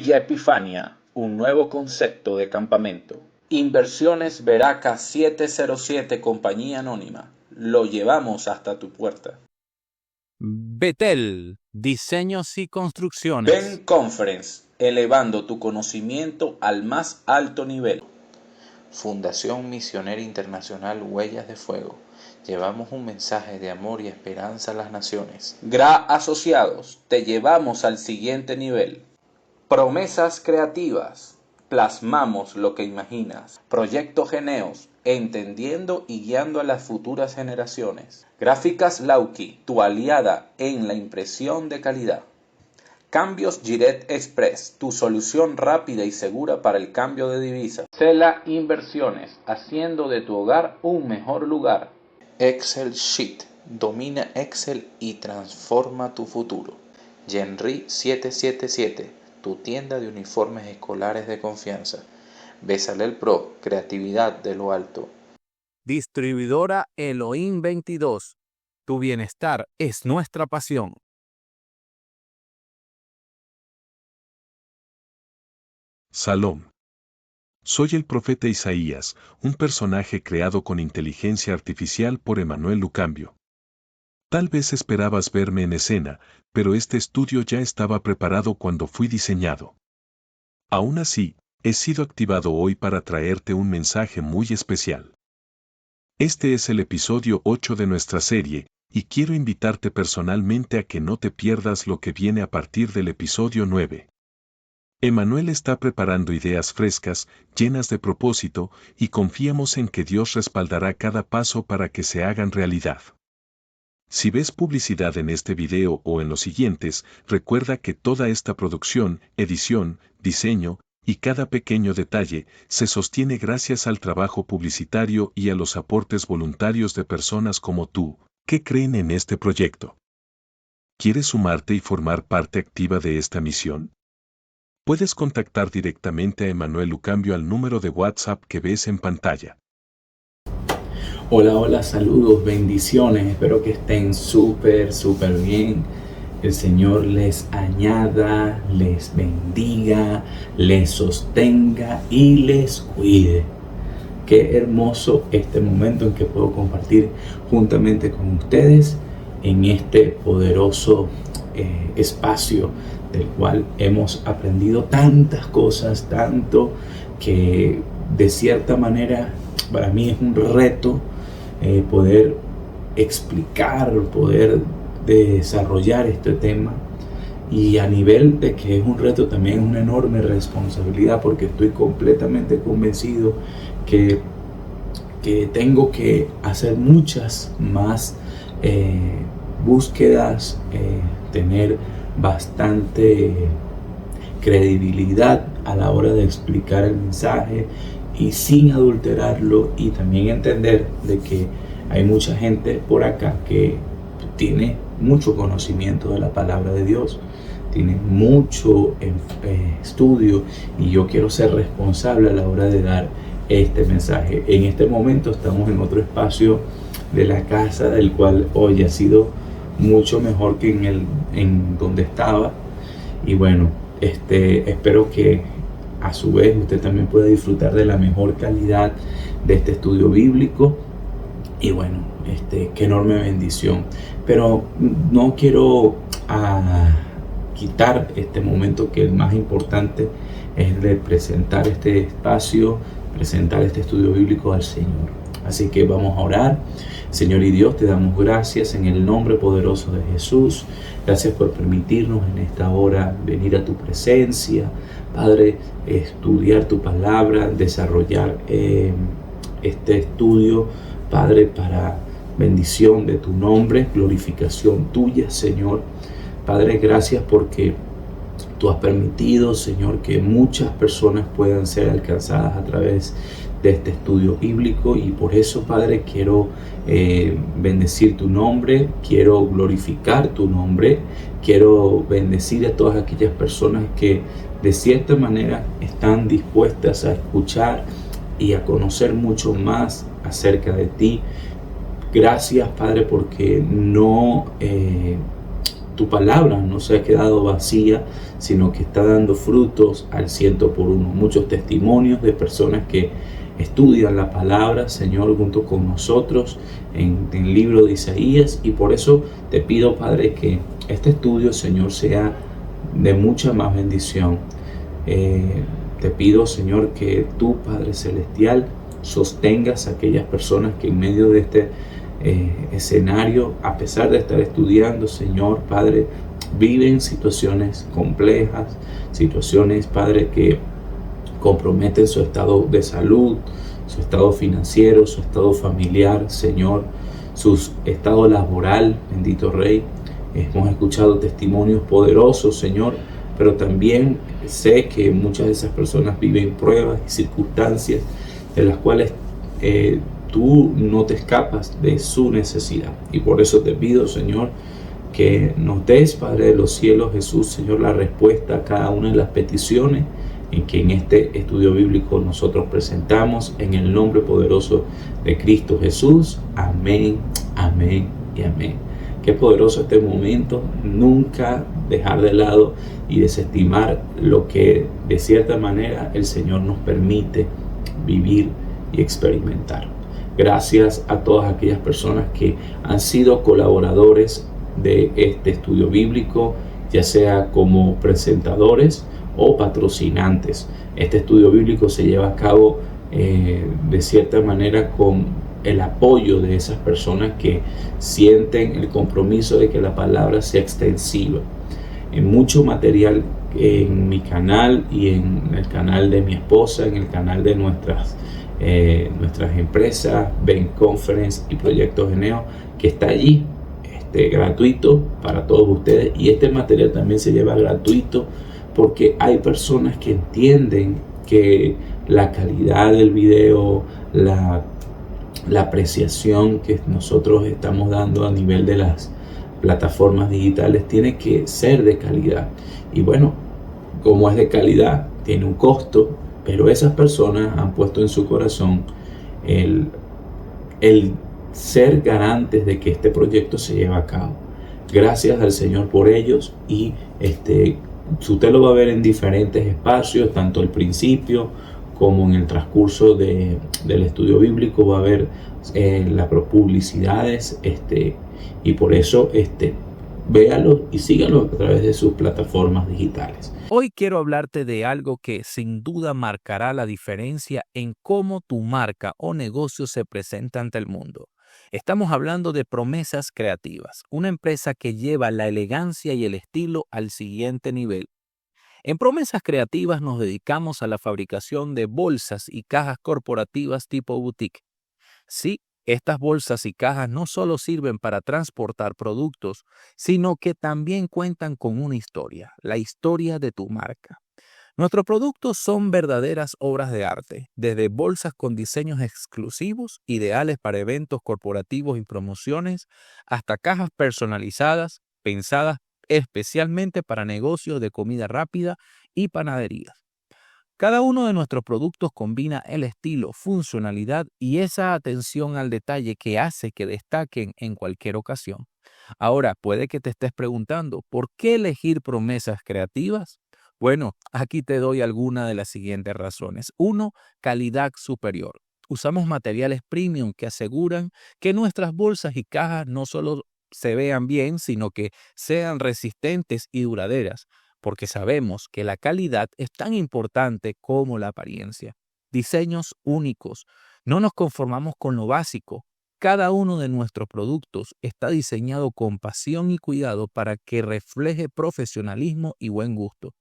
Villa Epifania, un nuevo concepto de campamento. Inversiones Veraca 707 Compañía Anónima. Lo llevamos hasta tu puerta. Betel, diseños y construcciones. Ben Conference, elevando tu conocimiento al más alto nivel. Fundación Misionera Internacional Huellas de Fuego. Llevamos un mensaje de amor y esperanza a las naciones. GRA Asociados, te llevamos al siguiente nivel. Promesas creativas, plasmamos lo que imaginas. Proyecto Geneos, entendiendo y guiando a las futuras generaciones. Gráficas Lauki, tu aliada en la impresión de calidad. Cambios Giret Express, tu solución rápida y segura para el cambio de divisas. Cela Inversiones, haciendo de tu hogar un mejor lugar. Excel Sheet, domina Excel y transforma tu futuro. Genry 777, tu tienda de uniformes escolares de confianza. Bezalel Pro, creatividad de lo alto. Distribuidora Elohim 22, tu bienestar es nuestra pasión. Salom. Soy el profeta Isaías, un personaje creado con inteligencia artificial por Emmanuel Lucambio. Tal vez esperabas verme en escena, pero este estudio ya estaba preparado cuando fui diseñado. Aún así, he sido activado hoy para traerte un mensaje muy especial. Este es el episodio 8 de nuestra serie, y quiero invitarte personalmente a que no te pierdas lo que viene a partir del episodio 9. Emmanuel está preparando ideas frescas, llenas de propósito, y confiamos en que Dios respaldará cada paso para que se hagan realidad. Si ves publicidad en este video o en los siguientes, recuerda que toda esta producción, edición, diseño y cada pequeño detalle se sostiene gracias al trabajo publicitario y a los aportes voluntarios de personas como tú, que creen en este proyecto. ¿Quieres sumarte y formar parte activa de esta misión? Puedes contactar directamente a Emmanuel Lucambio al número de WhatsApp que ves en pantalla. Hola, saludos, bendiciones, espero que estén súper bien. El Señor les añada, les bendiga, les sostenga y les cuide. Qué hermoso este momento en que puedo compartir juntamente con ustedes en este poderoso espacio del cual hemos aprendido tantas cosas, tanto que de cierta manera para mí es un reto poder explicar, poder desarrollar este tema, y a nivel de que es un reto también es una enorme responsabilidad, porque estoy completamente convencido que tengo que hacer muchas más búsquedas, tener bastante credibilidad a la hora de explicar el mensaje y sin adulterarlo, y también entender de que hay mucha gente por acá que tiene mucho conocimiento de la palabra de Dios, tiene mucho estudio, y yo quiero ser responsable a la hora de dar este mensaje. En este momento estamos en otro espacio de la casa, del cual hoy ha sido mucho mejor que en donde estaba, y bueno, espero que a su vez usted también pueda disfrutar de la mejor calidad de este estudio bíblico. Y bueno, qué enorme bendición. Pero no quiero quitar este momento, que el más importante es el de presentar este espacio, presentar este estudio bíblico al Señor. Así que vamos a orar. Señor y Dios, te damos gracias en el nombre poderoso de Jesús. Gracias por permitirnos en esta hora venir a tu presencia, Padre, estudiar tu palabra, desarrollar este estudio, Padre, para bendición de tu nombre, glorificación tuya, Señor. Padre, gracias porque tú has permitido, Señor, que muchas personas puedan ser alcanzadas a través de este estudio bíblico, y por eso, Padre, quiero bendecir tu nombre, quiero glorificar tu nombre, quiero bendecir a todas aquellas personas que de cierta manera están dispuestas a escuchar y a conocer mucho más acerca de ti. Gracias, Padre, porque no tu palabra no se ha quedado vacía, sino que está dando frutos al 100%. Muchos testimonios de personas que estudian la palabra, Señor, junto con nosotros en el libro de Isaías. Y por eso te pido, Padre, que este estudio, Señor, sea de mucha más bendición. Te pido, Señor, que tú, Padre Celestial, sostengas a aquellas personas que en medio de este escenario, a pesar de estar estudiando, Señor, Padre, viven situaciones complejas, situaciones, Padre, que comprometen su estado de salud, su estado financiero, su estado familiar, Señor, su estado laboral, bendito Rey. Hemos escuchado testimonios poderosos, Señor, pero también sé que muchas de esas personas viven pruebas y circunstancias de las cuales tú no te escapas de su necesidad. Y por eso te pido, Señor, que nos des, Padre de los cielos, Jesús, Señor, la respuesta a cada una de las peticiones que en este estudio bíblico nosotros presentamos, en el nombre poderoso de Cristo Jesús. Amén, amén y amén. Qué poderoso este momento, nunca dejar de lado y desestimar lo que de cierta manera el Señor nos permite vivir y experimentar. Gracias a todas aquellas personas que han sido colaboradores de este estudio bíblico, ya sea como presentadores o patrocinantes. Este estudio bíblico se lleva a cabo de cierta manera con el apoyo de esas personas que sienten el compromiso de que la palabra sea extensiva. En mucho material en mi canal y en el canal de mi esposa, en el canal de nuestras empresas, Ben Conference y Proyecto Geneo, que está allí gratuito para todos ustedes. Y este material también se lleva gratuito porque hay personas que entienden que la calidad del video, la apreciación que nosotros estamos dando a nivel de las plataformas digitales tiene que ser de calidad. Y bueno, como es de calidad, tiene un costo, pero esas personas han puesto en su corazón el ser garantes de que este proyecto se lleva a cabo. Gracias al Señor por ellos. Y usted lo va a ver en diferentes espacios, tanto al principio como en el transcurso del estudio bíblico. Va a haber las publicidades, y por eso véalo y sígalo a través de sus plataformas digitales. Hoy quiero hablarte de algo que sin duda marcará la diferencia en cómo tu marca o negocio se presenta ante el mundo. Estamos hablando de Promesas Creativas, una empresa que lleva la elegancia y el estilo al siguiente nivel. En Promesas Creativas nos dedicamos a la fabricación de bolsas y cajas corporativas tipo boutique. Sí, estas bolsas y cajas no solo sirven para transportar productos, sino que también cuentan con una historia, la historia de tu marca. Nuestros productos son verdaderas obras de arte, desde bolsas con diseños exclusivos, ideales para eventos corporativos y promociones, hasta cajas personalizadas, pensadas especialmente para negocios de comida rápida y panaderías. Cada uno de nuestros productos combina el estilo, funcionalidad y esa atención al detalle que hace que destaquen en cualquier ocasión. Ahora, puede que te estés preguntando, ¿por qué elegir Promesas Creativas? Bueno, aquí te doy algunas de las siguientes razones. 1. Calidad superior. Usamos materiales premium que aseguran que nuestras bolsas y cajas no solo se vean bien, sino que sean resistentes y duraderas, porque sabemos que la calidad es tan importante como la apariencia. Diseños únicos. No nos conformamos con lo básico. Cada uno de nuestros productos está diseñado con pasión y cuidado para que refleje profesionalismo y buen gusto.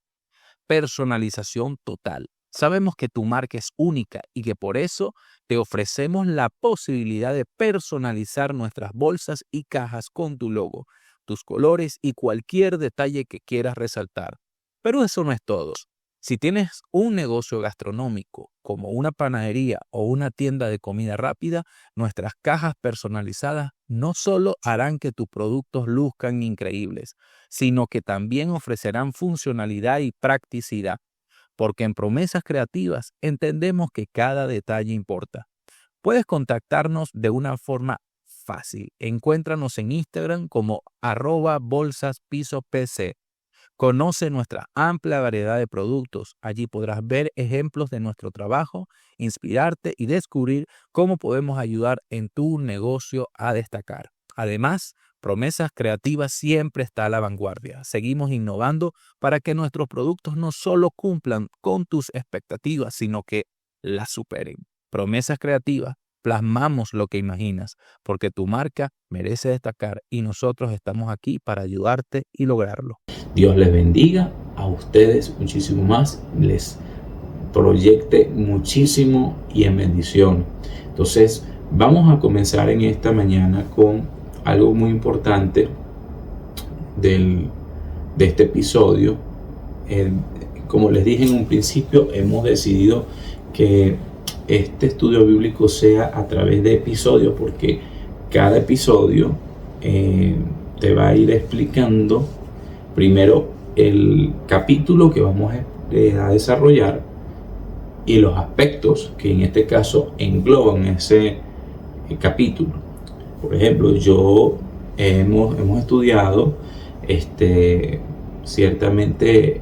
Personalización total. Sabemos que tu marca es única y que por eso te ofrecemos la posibilidad de personalizar nuestras bolsas y cajas con tu logo, tus colores y cualquier detalle que quieras resaltar. Pero eso no es todo. Si tienes un negocio gastronómico como una panadería o una tienda de comida rápida, nuestras cajas personalizadas no solo harán que tus productos luzcan increíbles, sino que también ofrecerán funcionalidad y practicidad, porque en Promesas Creativas entendemos que cada detalle importa. Puedes contactarnos de una forma fácil. Encuéntranos en Instagram como @bolsaspisopc. Conoce nuestra amplia variedad de productos. Allí podrás ver ejemplos de nuestro trabajo, inspirarte y descubrir cómo podemos ayudar en tu negocio a destacar. Además, Promesas Creativas siempre está a la vanguardia. Seguimos innovando para que nuestros productos no solo cumplan con tus expectativas, sino que las superen. Promesas Creativas, plasmamos lo que imaginas, porque tu marca merece destacar y nosotros estamos aquí para ayudarte y lograrlo. Dios les bendiga a ustedes muchísimo más, les proyecte muchísimo y en bendición. Entonces, vamos a comenzar en esta mañana con algo muy importante de este episodio. Como les dije en un principio, hemos decidido que este estudio bíblico sea a través de episodios, porque cada episodio te va a ir explicando primero el capítulo que vamos a desarrollar y los aspectos que en este caso engloban ese capítulo. Por ejemplo, hemos estudiado ciertamente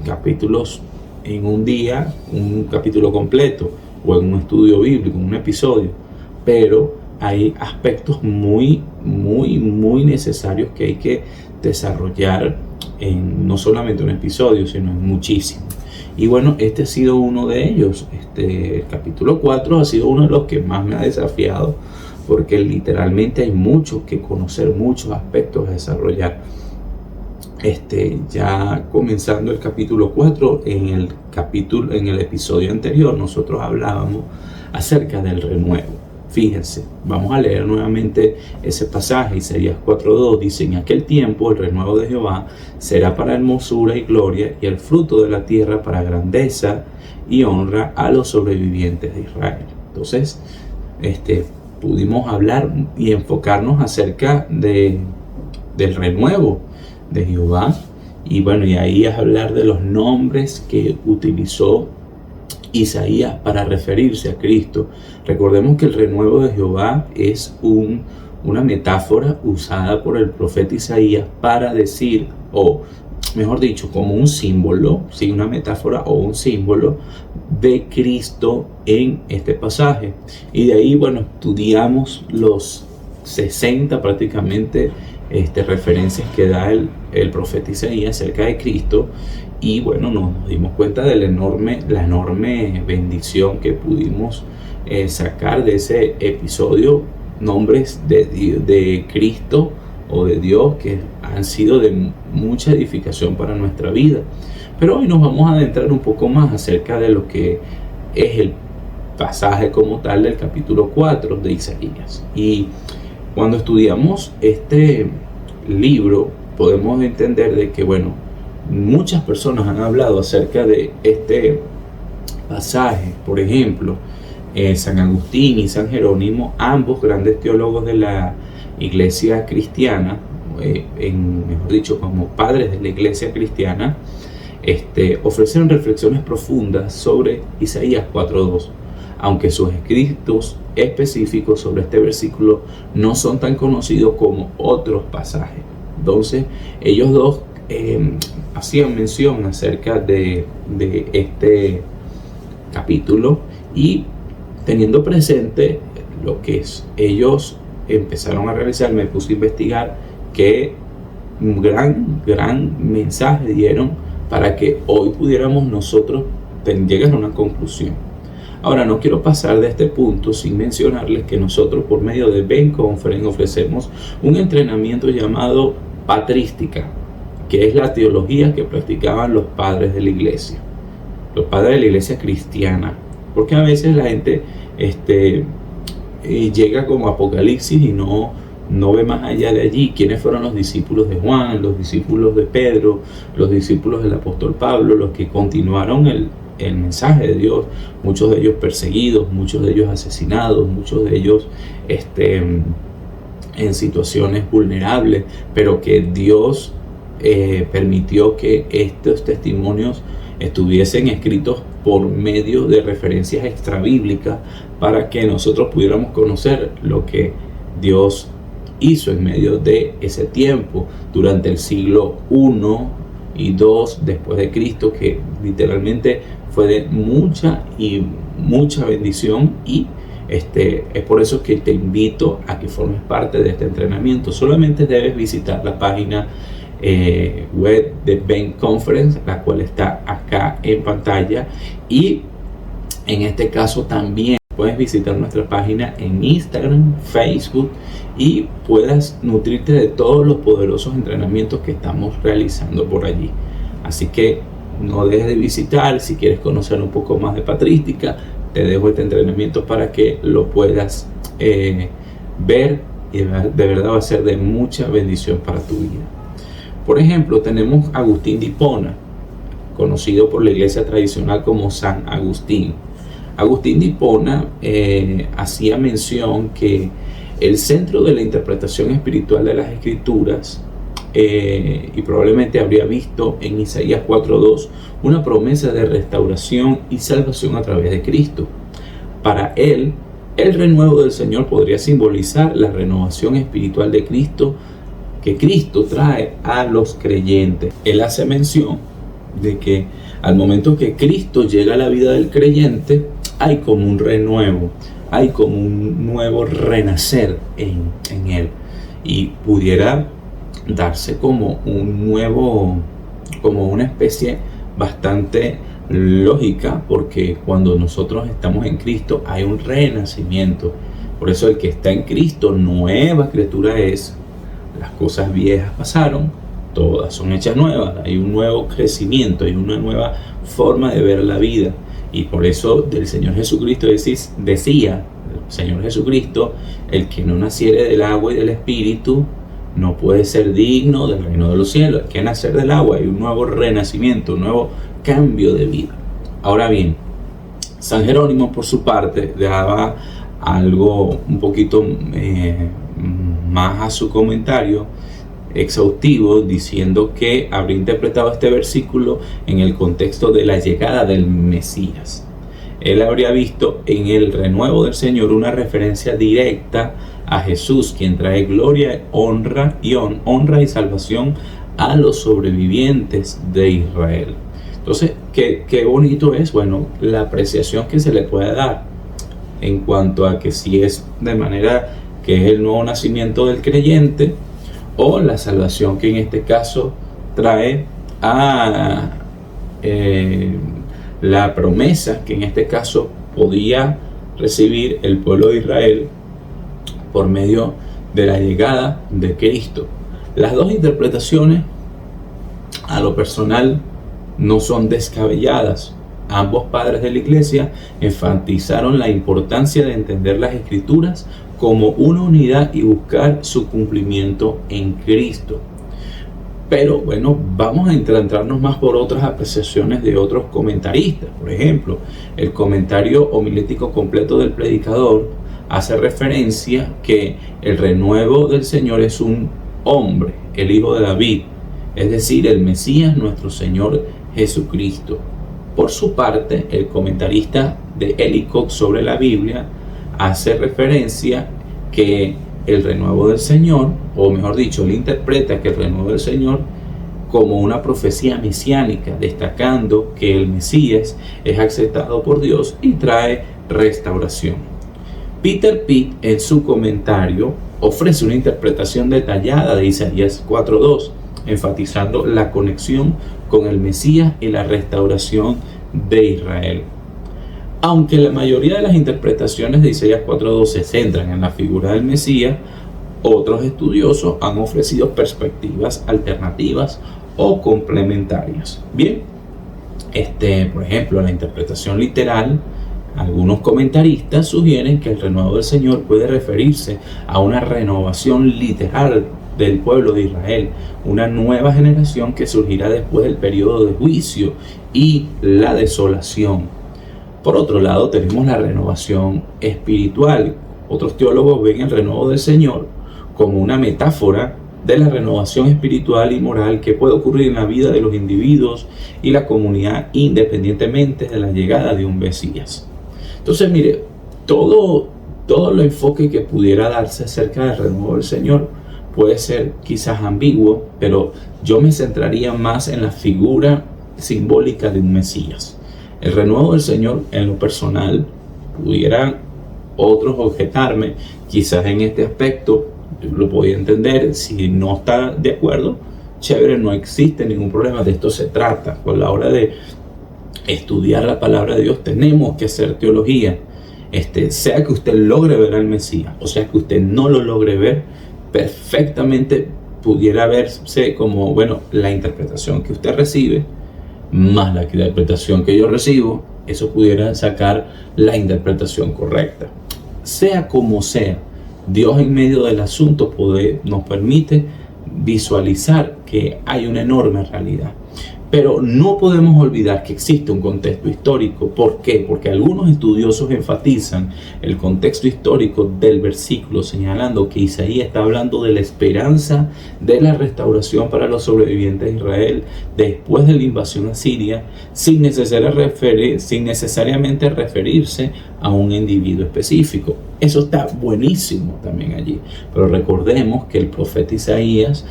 capítulos en un día, un capítulo completo, o en un estudio bíblico, en un episodio, pero hay aspectos muy necesarios que hay que desarrollar en no solamente un episodio, sino en muchísimos. Y bueno, este ha sido uno de ellos. El capítulo 4 ha sido uno de los que más me ha desafiado, porque literalmente hay mucho que conocer, muchos aspectos a desarrollar. Ya comenzando el capítulo 4, en el episodio anterior nosotros hablábamos acerca del renuevo. Fíjense, vamos a leer nuevamente ese pasaje. Isaías 4:2 dice: en aquel tiempo el renuevo de Jehová será para hermosura y gloria, y el fruto de la tierra para grandeza y honra a los sobrevivientes de Israel. Entonces, pudimos hablar y enfocarnos acerca del renuevo de Jehová, y bueno, y ahí es hablar de los nombres que utilizó Isaías para referirse a Cristo. Recordemos que el renuevo de Jehová es una metáfora usada por el profeta Isaías para decir, o mejor dicho, como un símbolo, ¿sí? Una metáfora o un símbolo de Cristo en este pasaje. Y de ahí, bueno, estudiamos los 60 prácticamente referencias que da el profeta Isaías acerca de Cristo, y bueno, nos dimos cuenta de la enorme bendición que pudimos sacar de ese episodio, nombres de Cristo o de Dios que han sido de mucha edificación para nuestra vida. Pero hoy nos vamos a adentrar un poco más acerca de lo que es el pasaje como tal del capítulo 4 de Isaías. Y cuando estudiamos este libro podemos entender de que, bueno, muchas personas han hablado acerca de este pasaje. Por ejemplo, San Agustín y San Jerónimo, ambos grandes teólogos de la iglesia cristiana, mejor dicho, como padres de la iglesia cristiana, ofrecieron reflexiones profundas sobre Isaías 4:2. Aunque sus escritos específicos sobre este versículo no son tan conocidos como otros pasajes. Entonces, ellos dos hacían mención acerca de este capítulo, y teniendo presente lo que ellos empezaron a realizar, me puse a investigar qué gran mensaje dieron para que hoy pudiéramos nosotros llegar a una conclusión. Ahora, no quiero pasar de este punto sin mencionarles que nosotros, por medio de Ben Conference, ofrecemos un entrenamiento llamado patrística, que es la teología que practicaban los padres de la iglesia, los padres de la iglesia cristiana, porque a veces la gente llega como Apocalipsis y no ve más allá de allí. ¿Quiénes fueron los discípulos de Juan, los discípulos de Pedro, los discípulos del apóstol Pablo, los que continuaron el mensaje de Dios? Muchos de ellos perseguidos, muchos de ellos asesinados, muchos de ellos en situaciones vulnerables, pero que Dios permitió que estos testimonios estuviesen escritos por medio de referencias extrabíblicas para que nosotros pudiéramos conocer lo que Dios hizo en medio de ese tiempo, durante el siglo I y II después de Cristo, que literalmente fue de mucha bendición, y es por eso que te invito a que formes parte de este entrenamiento. Solamente debes visitar la página web de Ben Conference, la cual está acá en pantalla, y en este caso también puedes visitar nuestra página en Instagram, Facebook, y puedas nutrirte de todos los poderosos entrenamientos que estamos realizando por allí. Así que no dejes de visitar. Si quieres conocer un poco más de patrística, te dejo este entrenamiento para que lo puedas ver, y de verdad va a ser de mucha bendición para tu vida. Por ejemplo, tenemos a Agustín de Hipona, conocido por la iglesia tradicional como San Agustín. Agustín de Hipona hacía mención que el centro de la interpretación espiritual de las Escrituras, y probablemente habría visto en Isaías 4:2 una promesa de restauración y salvación a través de Cristo. Para él, el renuevo del Señor podría simbolizar la renovación espiritual de Cristo, que Cristo trae a los creyentes. Él hace mención de que al momento que Cristo llega a la vida del creyente, hay como un renuevo, hay como un nuevo renacer en él, y pudiera darse como un nuevo, como una especie bastante lógica, porque cuando nosotros estamos en Cristo hay un renacimiento. Por eso el que está en Cristo, nueva criatura es. Las cosas viejas pasaron, todas son hechas nuevas. Hay un nuevo crecimiento, hay una nueva forma de ver la vida. Y por eso del Señor Jesucristo decía el Señor Jesucristo: el que no naciere del agua y del Espíritu no puede ser digno del reino de los cielos. Hay que nacer del agua, hay un nuevo renacimiento, un nuevo cambio de vida. Ahora bien, San Jerónimo por su parte daba algo un poquito más a su comentario exhaustivo, diciendo que habría interpretado este versículo en el contexto de la llegada del Mesías. Él habría visto en el renuevo del Señor una referencia directa a Jesús, quien trae gloria, honra y salvación a los sobrevivientes de Israel. Entonces, qué bonito es, bueno, la apreciación que se le puede dar en cuanto a que si es de manera que es el nuevo nacimiento del creyente, o la salvación que en este caso trae a la promesa que en este caso podía recibir el pueblo de Israel por medio de la llegada de Cristo. Las dos interpretaciones, a lo personal, no son descabelladas. Ambos padres de la iglesia enfatizaron la importancia de entender las Escrituras como una unidad y buscar su cumplimiento en Cristo. Pero bueno, vamos a entrarnos más por otras apreciaciones de otros comentaristas. Por ejemplo, el comentario homilético completo del predicador hace referencia que el renuevo del Señor es un hombre, el hijo de David, es decir, el Mesías, nuestro Señor Jesucristo. Por su parte, el comentarista de Ellicott sobre la Biblia hace referencia que el renuevo del Señor, o mejor dicho, él interpreta que el renuevo del Señor como una profecía mesiánica, destacando que el Mesías es aceptado por Dios y trae restauración. Peter Pitt, en su comentario, ofrece una interpretación detallada de Isaías 4:2, enfatizando la conexión con el Mesías y la restauración de Israel. Aunque la mayoría de las interpretaciones de Isaías 4:2 se centran en la figura del Mesías, otros estudiosos han ofrecido perspectivas alternativas o complementarias. Bien, por ejemplo, la interpretación literal, algunos comentaristas sugieren que el renuevo del Señor puede referirse a una renovación literal del pueblo de Israel, una nueva generación que surgirá después del periodo de juicio y la desolación. Por otro lado, tenemos la renovación espiritual. Otros teólogos ven el renuevo del Señor como una metáfora de la renovación espiritual y moral que puede ocurrir en la vida de los individuos y la comunidad independientemente de la llegada de un Mesías. Entonces, mire, todo todo el enfoque que pudiera darse acerca del renuevo del Señor puede ser quizás ambiguo, pero yo me centraría más en la figura simbólica de un Mesías. El renuevo del Señor, en lo personal, pudieran otros objetarme, quizás en este aspecto lo podía entender. Si no está de acuerdo, chévere, no existe ningún problema. De esto se trata. Con la hora de estudiar la palabra de Dios tenemos que hacer teología. Sea que usted logre ver al Mesías, o sea que usted no lo logre ver, perfectamente pudiera verse como, bueno, la interpretación que usted recibe más la interpretación que yo recibo, eso pudiera sacar la interpretación correcta. Sea como sea, Dios en medio del asunto nos permite visualizar que hay una enorme realidad. Pero no podemos olvidar que existe un contexto histórico. ¿Por qué? Porque algunos estudiosos enfatizan el contexto histórico del versículo, señalando que Isaías está hablando de la esperanza de la restauración para los sobrevivientes de Israel después de la invasión asiria, sin necesariamente referirse a un individuo específico. Eso está buenísimo también allí. Pero recordemos que el profeta Isaías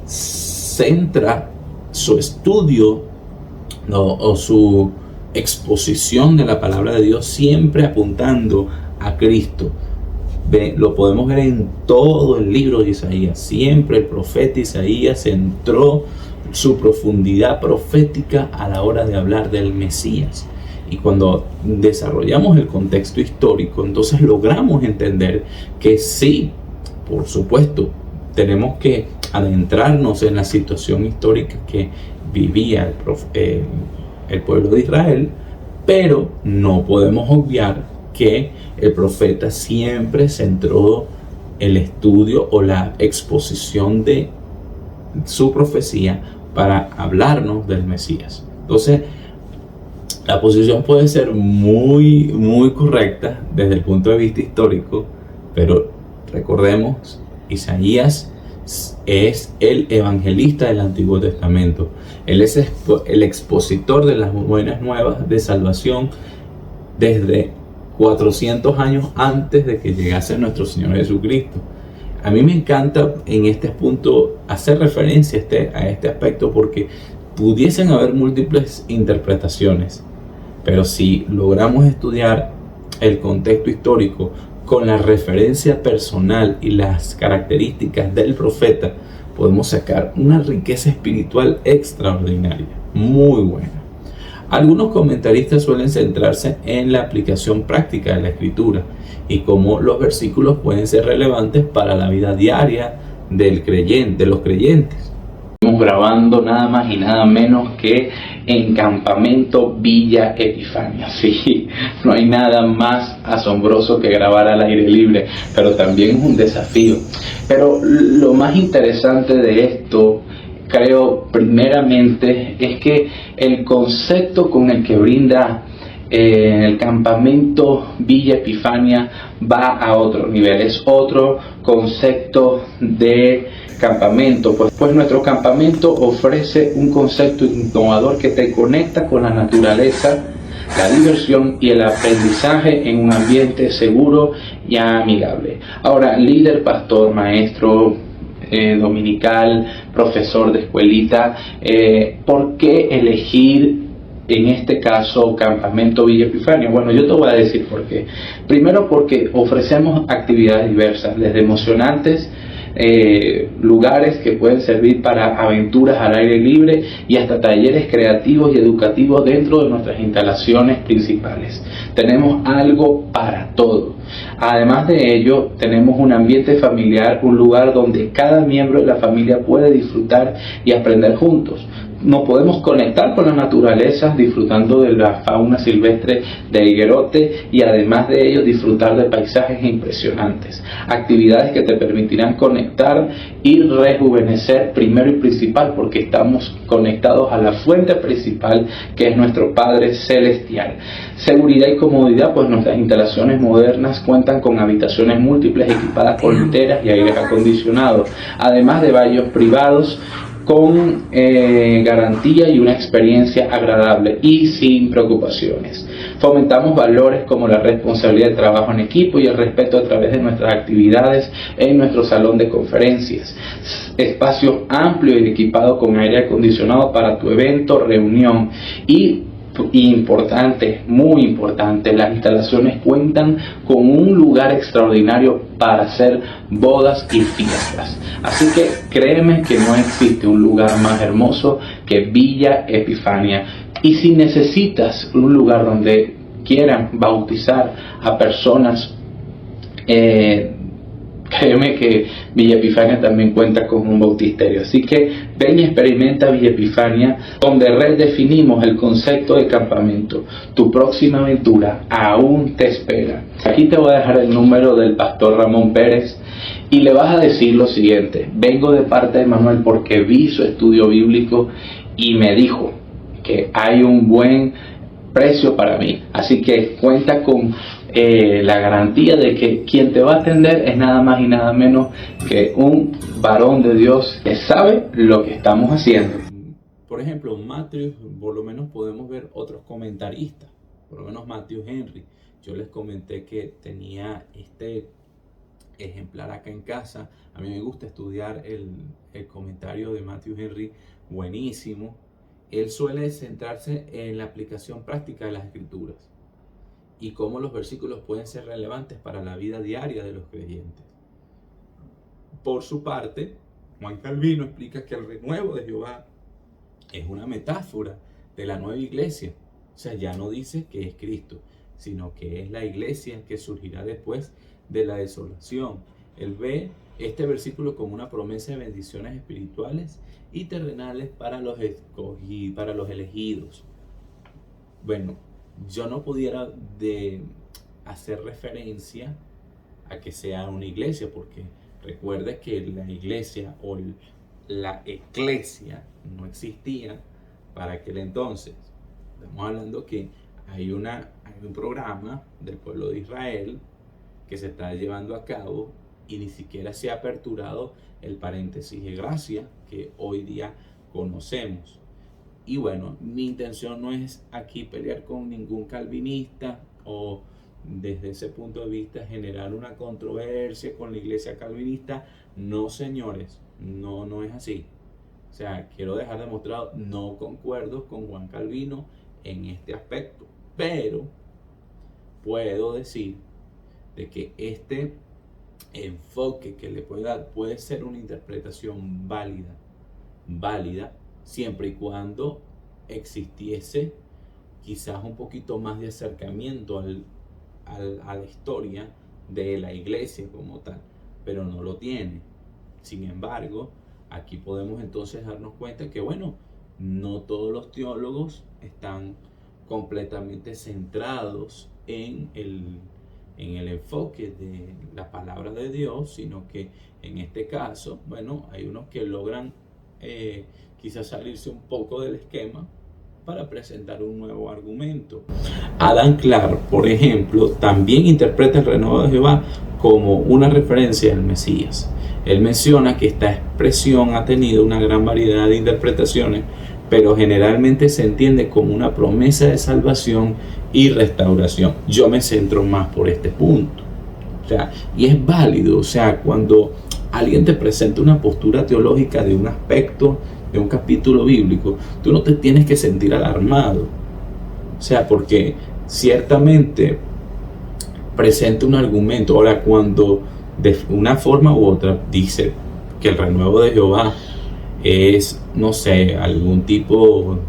centra su estudio o su exposición de la palabra de Dios siempre apuntando a Cristo. Lo podemos ver en todo el libro de Isaías. Siempre el profeta Isaías centró su profundidad profética a la hora de hablar del Mesías. Y cuando desarrollamos el contexto histórico, entonces logramos entender que sí, por supuesto, tenemos que adentrarnos en la situación histórica que vivía el pueblo de Israel, pero no podemos obviar que el profeta siempre centró el estudio o la exposición de su profecía para hablarnos del Mesías. Entonces, la posición puede ser muy, muy correcta desde el punto de vista histórico, pero recordemos, Isaías es el evangelista del Antiguo Testamento. Él es el expositor de las buenas nuevas de salvación desde 400 años antes de que llegase nuestro Señor Jesucristo. A mí me encanta en este punto hacer referencia a este aspecto porque pudiesen haber múltiples interpretaciones, pero si logramos estudiar el contexto histórico con la referencia personal y las características del profeta, podemos sacar una riqueza espiritual extraordinaria, muy buena. Algunos comentaristas suelen centrarse en la aplicación práctica de la escritura y cómo los versículos pueden ser relevantes para la vida diaria de los creyentes. Estamos grabando nada más y nada menos que en Campamento Villa Epifania. Sí, no hay nada más asombroso que grabar al aire libre, pero también es un desafío. Pero lo más interesante de esto, creo, primeramente, es que el concepto con el que brinda el Campamento Villa Epifania va a otro nivel. Es otro concepto de campamento, pues nuestro campamento ofrece un concepto innovador que te conecta con la naturaleza, la diversión y el aprendizaje en un ambiente seguro y amigable. Ahora, líder, pastor, maestro dominical, profesor de escuelita, ¿por qué elegir en este caso Campamento Villa Epifania? Bueno, yo te voy a decir por qué. Primero, porque ofrecemos actividades diversas, desde emocionantes, lugares que pueden servir para aventuras al aire libre y hasta talleres creativos y educativos dentro de nuestras instalaciones principales. Tenemos algo para todo. Además de ello, tenemos un ambiente familiar, un lugar donde cada miembro de la familia puede disfrutar y aprender juntos. Nos podemos conectar con la naturaleza disfrutando de la fauna silvestre de Higuerote y además de ello disfrutar de paisajes impresionantes. Actividades que te permitirán conectar y rejuvenecer primero y principal porque estamos conectados a la fuente principal que es nuestro Padre Celestial. Seguridad y comodidad, pues nuestras instalaciones modernas cuentan con habitaciones múltiples equipadas con literas y aires acondicionados, además de baños privados con garantía y una experiencia agradable y sin preocupaciones. Fomentamos valores como la responsabilidad del trabajo en equipo y el respeto a través de nuestras actividades en nuestro salón de conferencias. Espacio amplio y equipado con aire acondicionado para tu evento, reunión y importante, muy importante, las instalaciones cuentan con un lugar extraordinario para hacer bodas y fiestas. Así que créeme que no existe un lugar más hermoso que Villa Epifania. Y si necesitas un lugar donde quieran bautizar a personas, créeme que Villa Epifania también cuenta con un bautisterio. Así que ven y experimenta Villa Epifania, donde redefinimos el concepto de campamento. Tu próxima aventura aún te espera. Aquí te voy a dejar el número del pastor Ramón Pérez y le vas a decir lo siguiente: vengo de parte de Manuel porque vi su estudio bíblico y me dijo que hay un buen precio para mí. Así que cuenta con la garantía de que quien te va a atender es nada más y nada menos que un varón de Dios que sabe lo que estamos haciendo. Por ejemplo, Matthew, por lo menos podemos ver otros comentaristas, por lo menos Matthew Henry. Yo les comenté que tenía este ejemplar acá en casa. A mí me gusta estudiar el comentario de Matthew Henry, buenísimo. Él suele centrarse en la aplicación práctica de las Escrituras y cómo los versículos pueden ser relevantes para la vida diaria de los creyentes. Por su parte, Juan Calvino explica que el renuevo de Jehová es una metáfora de la nueva iglesia. O sea, ya no dice que es Cristo, sino que es la iglesia que surgirá después de la desolación. Él ve este versículo como una promesa de bendiciones espirituales y terrenales para los elegidos. Bueno, yo no pudiera hacer referencia a que sea una iglesia, porque recuerde que la iglesia o la eclesia no existía para aquel entonces. Estamos hablando que hay un programa del pueblo de Israel que se está llevando a cabo y ni siquiera se ha aperturado el paréntesis de gracia que hoy día conocemos. Y bueno, mi intención no es aquí pelear con ningún calvinista o desde ese punto de vista generar una controversia con la iglesia calvinista. No, señores, no es así. O sea, quiero dejar demostrado, no concuerdo con Juan Calvino en este aspecto, pero puedo decir de que este enfoque que le puede dar puede ser una interpretación válida siempre y cuando existiese quizás un poquito más de acercamiento a la historia de la iglesia como tal, pero no lo tiene. Sin embargo, aquí podemos entonces darnos cuenta que bueno, no todos los teólogos están completamente centrados en el enfoque de la palabra de Dios, sino que en este caso, bueno, hay unos que logran quizás salirse un poco del esquema para presentar un nuevo argumento. Adam Clark, por ejemplo, también interpreta el renuevo de Jehová como una referencia al Mesías. Él menciona que esta expresión ha tenido una gran variedad de interpretaciones, pero generalmente se entiende como una promesa de salvación y restauración. Yo me centro más por este punto. O sea, y es válido, o sea, cuando alguien te presenta una postura teológica de un aspecto, de un capítulo bíblico, tú no te tienes que sentir alarmado. O sea, porque ciertamente presenta un argumento. Ahora, cuando de una forma u otra dice que el renuevo de Jehová es, no sé, algún tipo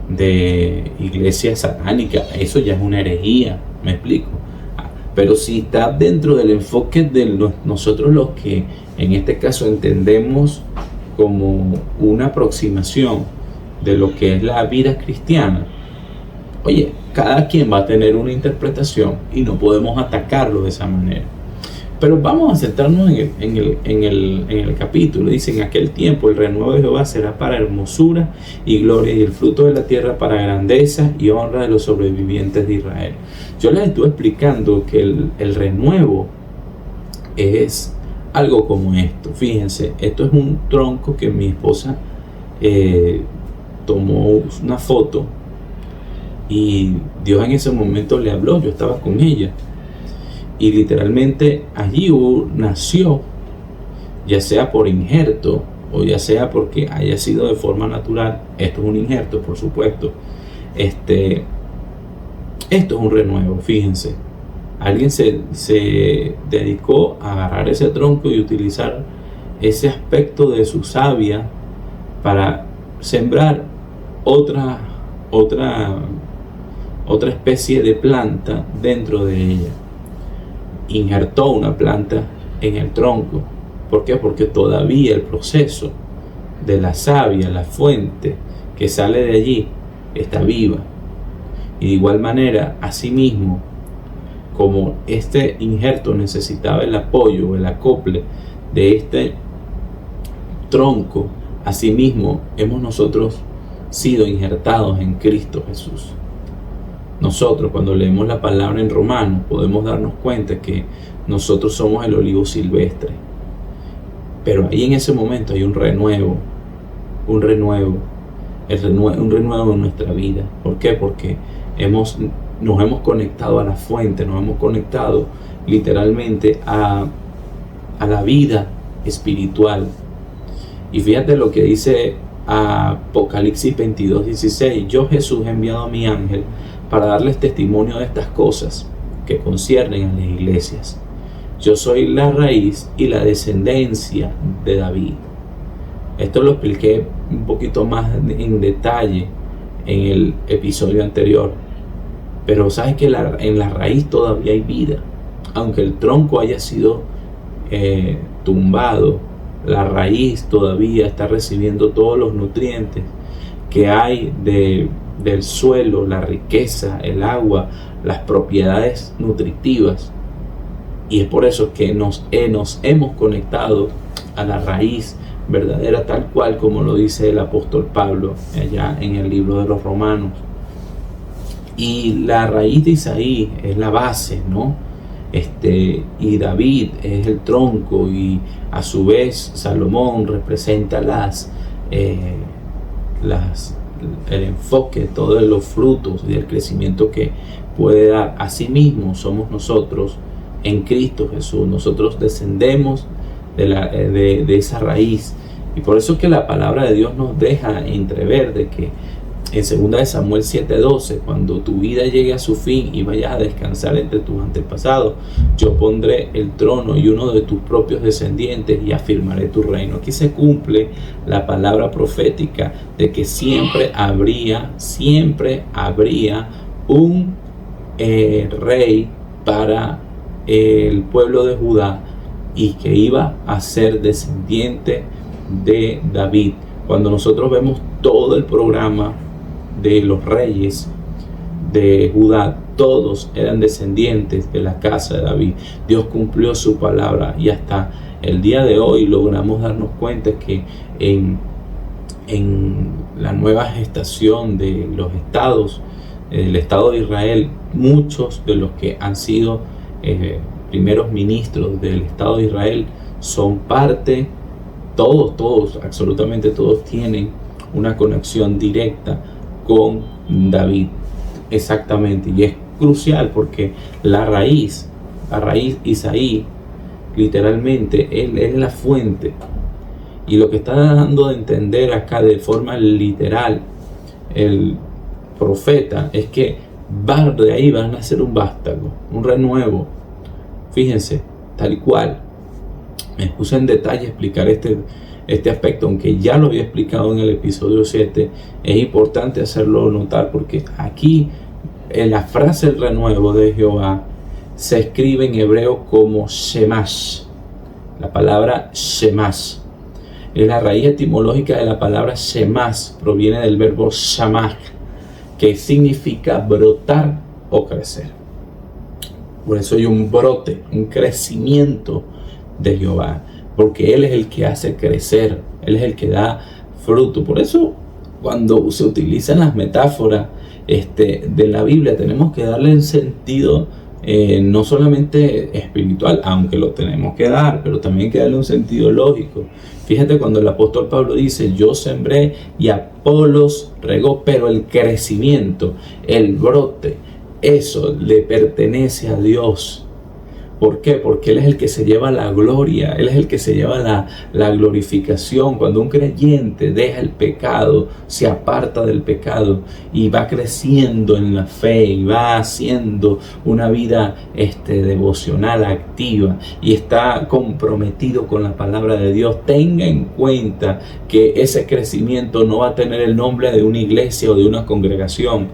de iglesia satánica, eso ya es una herejía, me explico. Pero si está dentro del enfoque de nosotros los que en este caso entendemos como una aproximación de lo que es la vida cristiana, oye, cada quien va a tener una interpretación y no podemos atacarlo de esa manera. Pero vamos a centrarnos en el capítulo. Dice: en aquel tiempo el renuevo de Jehová será para hermosura y gloria, y el fruto de la tierra para grandeza y honra de los sobrevivientes de Israel. Yo les estuve explicando que el renuevo es algo como esto. Fíjense, esto es un tronco que mi esposa tomó una foto y Dios en ese momento le habló. Yo estaba con ella y literalmente allí nació, ya sea por injerto o ya sea porque haya sido de forma natural. Esto es un injerto, por supuesto. Esto es un renuevo. Fíjense, alguien se dedicó a agarrar ese tronco y utilizar ese aspecto de su savia para sembrar otra especie de planta dentro de ella. Injertó una planta en el tronco. ¿Por qué? Porque todavía el proceso de la savia, la fuente que sale de allí, está viva. Y de igual manera, asimismo, como este injerto necesitaba el apoyo, el acople de este tronco, asimismo hemos nosotros sido injertados en Cristo Jesús. Nosotros, cuando leemos la palabra en Romanos, podemos darnos cuenta que nosotros somos el olivo silvestre. Pero ahí en ese momento hay un renuevo en nuestra vida. ¿Por qué? Porque nos hemos conectado a la fuente, nos hemos conectado literalmente a la vida espiritual. Y fíjate lo que dice Apocalipsis 22:16. Yo, Jesús, he enviado a mi ángel para darles testimonio de estas cosas que conciernen a las iglesias. Yo soy la raíz y la descendencia de David. Esto lo expliqué un poquito más en detalle en el episodio anterior. Pero sabes que en la raíz todavía hay vida. Aunque el tronco haya sido tumbado, la raíz todavía está recibiendo todos los nutrientes que hay del suelo, la riqueza, el agua, las propiedades nutritivas. Y es por eso que nos hemos conectado a la raíz verdadera, tal cual como lo dice el apóstol Pablo allá en el libro de los Romanos. Y la raíz de Isaí es la base, ¿no? Y David es el tronco, y a su vez Salomón representa el enfoque de todos los frutos y el crecimiento que puede dar. Asimismo somos nosotros en Cristo Jesús. Nosotros descendemos de esa raíz, y por eso que la palabra de Dios nos deja entrever de que en 2 Samuel 7:12, cuando tu vida llegue a su fin y vayas a descansar entre tus antepasados, yo pondré el trono y uno de tus propios descendientes y afirmaré tu reino. Aquí se cumple la palabra profética de que siempre habría un rey para el pueblo de Judá, y que iba a ser descendiente de David. Cuando nosotros vemos todo el programa de los reyes de Judá, todos eran descendientes de la casa de David. Dios cumplió su palabra, y hasta el día de hoy logramos darnos cuenta que en la nueva gestación de los estados, del Estado de Israel, muchos de los que han sido primeros ministros del Estado de Israel son parte, todos, absolutamente todos tienen una conexión directa con David. Exactamente, y es crucial porque la raíz Isaí, literalmente, él es la fuente. Y lo que está dando de entender acá de forma literal el profeta es que de ahí van a nacer un vástago, un renuevo. Fíjense, tal cual. Me puse en detalle a explicar este aspecto, aunque ya lo había explicado en el episodio 7. Es importante hacerlo notar porque aquí en la frase el renuevo de Jehová se escribe en hebreo como Shemash. La palabra Shemash es la raíz etimológica de la palabra Shemash, proviene del verbo shamach, que significa brotar o crecer. Por eso hay un brote, un crecimiento de Jehová, porque Él es el que hace crecer, Él es el que da fruto. Por eso cuando se utilizan las metáforas de la Biblia, tenemos que darle un sentido no solamente espiritual, aunque lo tenemos que dar, pero también hay que darle un sentido lógico. Fíjate cuando el apóstol Pablo dice, yo sembré y Apolos regó, pero el crecimiento, el brote, eso le pertenece a Dios. ¿Por qué? Porque Él es el que se lleva la gloria, Él es el que se lleva la glorificación. Cuando un creyente deja el pecado, se aparta del pecado y va creciendo en la fe y va haciendo una vida devocional activa y está comprometido con la palabra de Dios, tenga en cuenta que ese crecimiento no va a tener el nombre de una iglesia o de una congregación.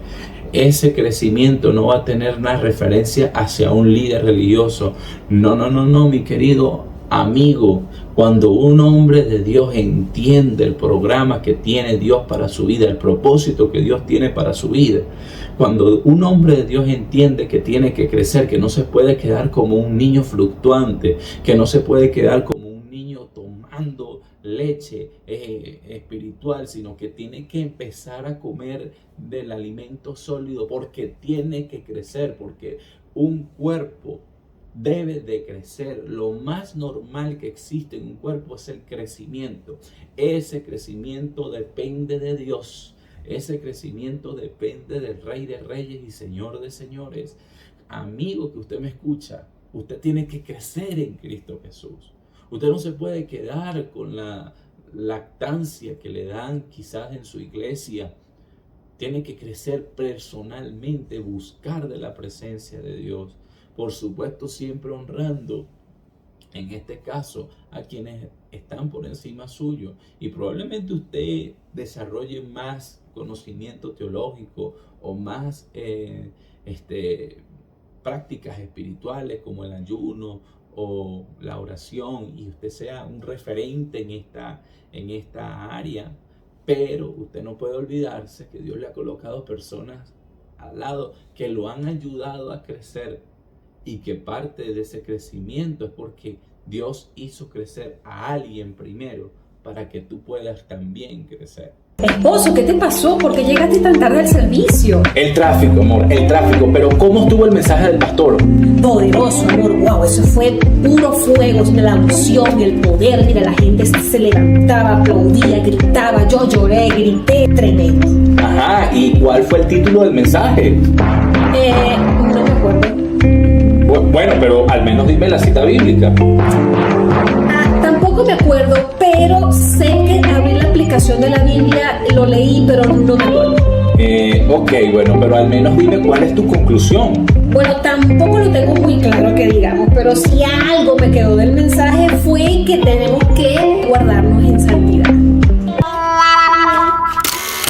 Ese crecimiento no va a tener una referencia hacia un líder religioso. No, mi querido amigo. Cuando un hombre de Dios entiende el programa que tiene Dios para su vida, el propósito que Dios tiene para su vida, cuando un hombre de Dios entiende que tiene que crecer, que no se puede quedar como un niño fluctuante, que no se puede quedar como un niño tomando leche espiritual, sino que tiene que empezar a comer del alimento sólido, porque tiene que crecer, porque un cuerpo debe de crecer. Lo más normal que existe en un cuerpo es el crecimiento. Ese crecimiento depende de Dios. Ese crecimiento depende del Rey de Reyes y Señor de Señores. Amigo que usted me escucha, usted tiene que crecer en Cristo Jesús. Usted no se puede quedar con la lactancia que le dan quizás en su iglesia. Tiene que crecer personalmente, buscar de la presencia de Dios. Por supuesto, siempre honrando, en este caso, a quienes están por encima suyo. Y probablemente usted desarrolle más conocimiento teológico o más prácticas espirituales como el ayuno o la oración, y usted sea un referente en esta área, pero usted no puede olvidarse que Dios le ha colocado personas al lado que lo han ayudado a crecer, y que parte de ese crecimiento es porque Dios hizo crecer a alguien primero para que tú puedas también crecer. Esposo, ¿qué te pasó? ¿Por qué llegaste tan tarde al servicio? El tráfico, amor, el tráfico. Pero ¿cómo estuvo el mensaje del pastor? Poderoso, amor, wow, eso fue puro fuego, la unción, el poder. Mira, la gente se levantaba, aplaudía, gritaba, yo lloré, grité, tremendo. Ajá, ¿y cuál fue el título del mensaje? No me acuerdo. Bueno, pero al menos dime la cita bíblica. Tampoco me acuerdo, pero sé que abrí la aplicación de la Biblia, lo leí, pero no me acuerdo. Ok, bueno, pero al menos dime cuál es tu conclusión. Bueno, tampoco lo tengo muy claro que digamos, pero si algo me quedó del mensaje fue que tenemos que guardarnos en santidad.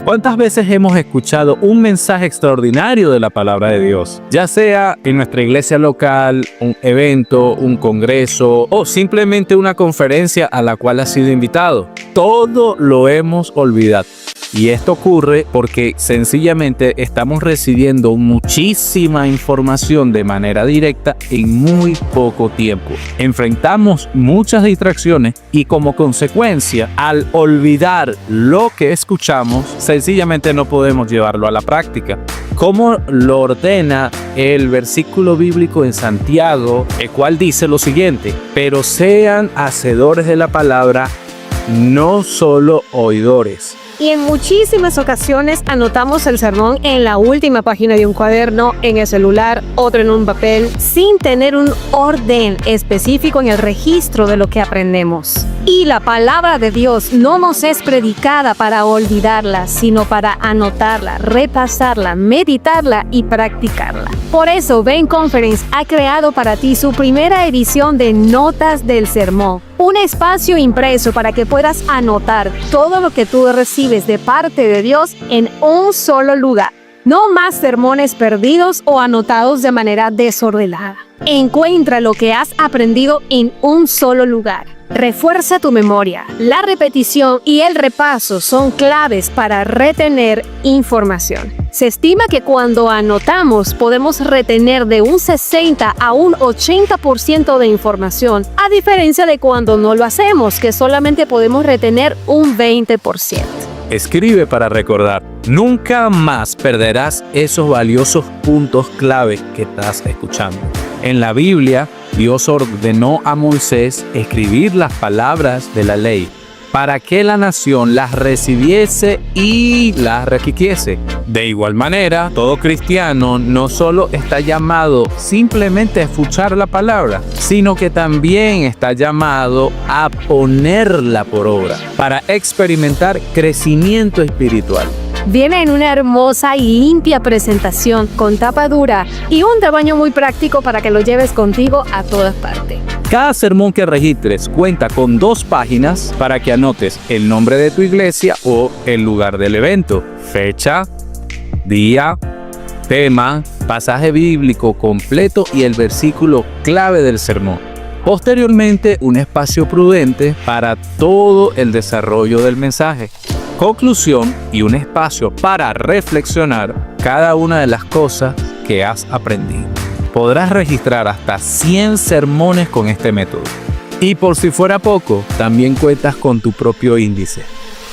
¿Cuántas veces hemos escuchado un mensaje extraordinario de la palabra de Dios? Ya sea en nuestra iglesia local, un evento, un congreso o simplemente una conferencia a la cual has sido invitado. Todo lo hemos olvidado. Y esto ocurre porque sencillamente estamos recibiendo muchísima información de manera directa en muy poco tiempo. Enfrentamos muchas distracciones y como consecuencia, al olvidar lo que escuchamos, sencillamente no podemos llevarlo a la práctica. ¿Cómo lo ordena el versículo bíblico en Santiago, el cual dice lo siguiente? Pero sean hacedores de la palabra, no solo oidores. Y en muchísimas ocasiones anotamos el sermón en la última página de un cuaderno, en el celular, otro en un papel, sin tener un orden específico en el registro de lo que aprendemos. Y la palabra de Dios no nos es predicada para olvidarla, sino para anotarla, repasarla, meditarla y practicarla. Por eso, Bain Conference ha creado para ti su primera edición de Notas del Sermón. Un espacio impreso para que puedas anotar todo lo que tú recibes de parte de Dios en un solo lugar. No más sermones perdidos o anotados de manera desordenada. Encuentra lo que has aprendido en un solo lugar. Refuerza tu memoria. La repetición y el repaso son claves para retener información. Se estima que cuando anotamos podemos retener de un 60 a un 80% de información, a diferencia de cuando no lo hacemos, que solamente podemos retener un 20%. Escribe para recordar. Nunca más perderás esos valiosos puntos clave que estás escuchando. En la Biblia, Dios ordenó a Moisés escribir las palabras de la ley para que la nación las recibiese y las requiquiese. De igual manera, todo cristiano no solo está llamado simplemente a escuchar la palabra, sino que también está llamado a ponerla por obra para experimentar crecimiento espiritual. Viene en una hermosa y limpia presentación con tapa dura y un tamaño muy práctico para que lo lleves contigo a todas partes. Cada sermón que registres cuenta con 2 páginas para que anotes el nombre de tu iglesia o el lugar del evento, fecha, día, tema, pasaje bíblico completo y el versículo clave del sermón. Posteriormente, un espacio prudente para todo el desarrollo del mensaje. Conclusión y un espacio para reflexionar cada una de las cosas que has aprendido. Podrás registrar hasta 100 sermones con este método. Y por si fuera poco, también cuentas con tu propio índice,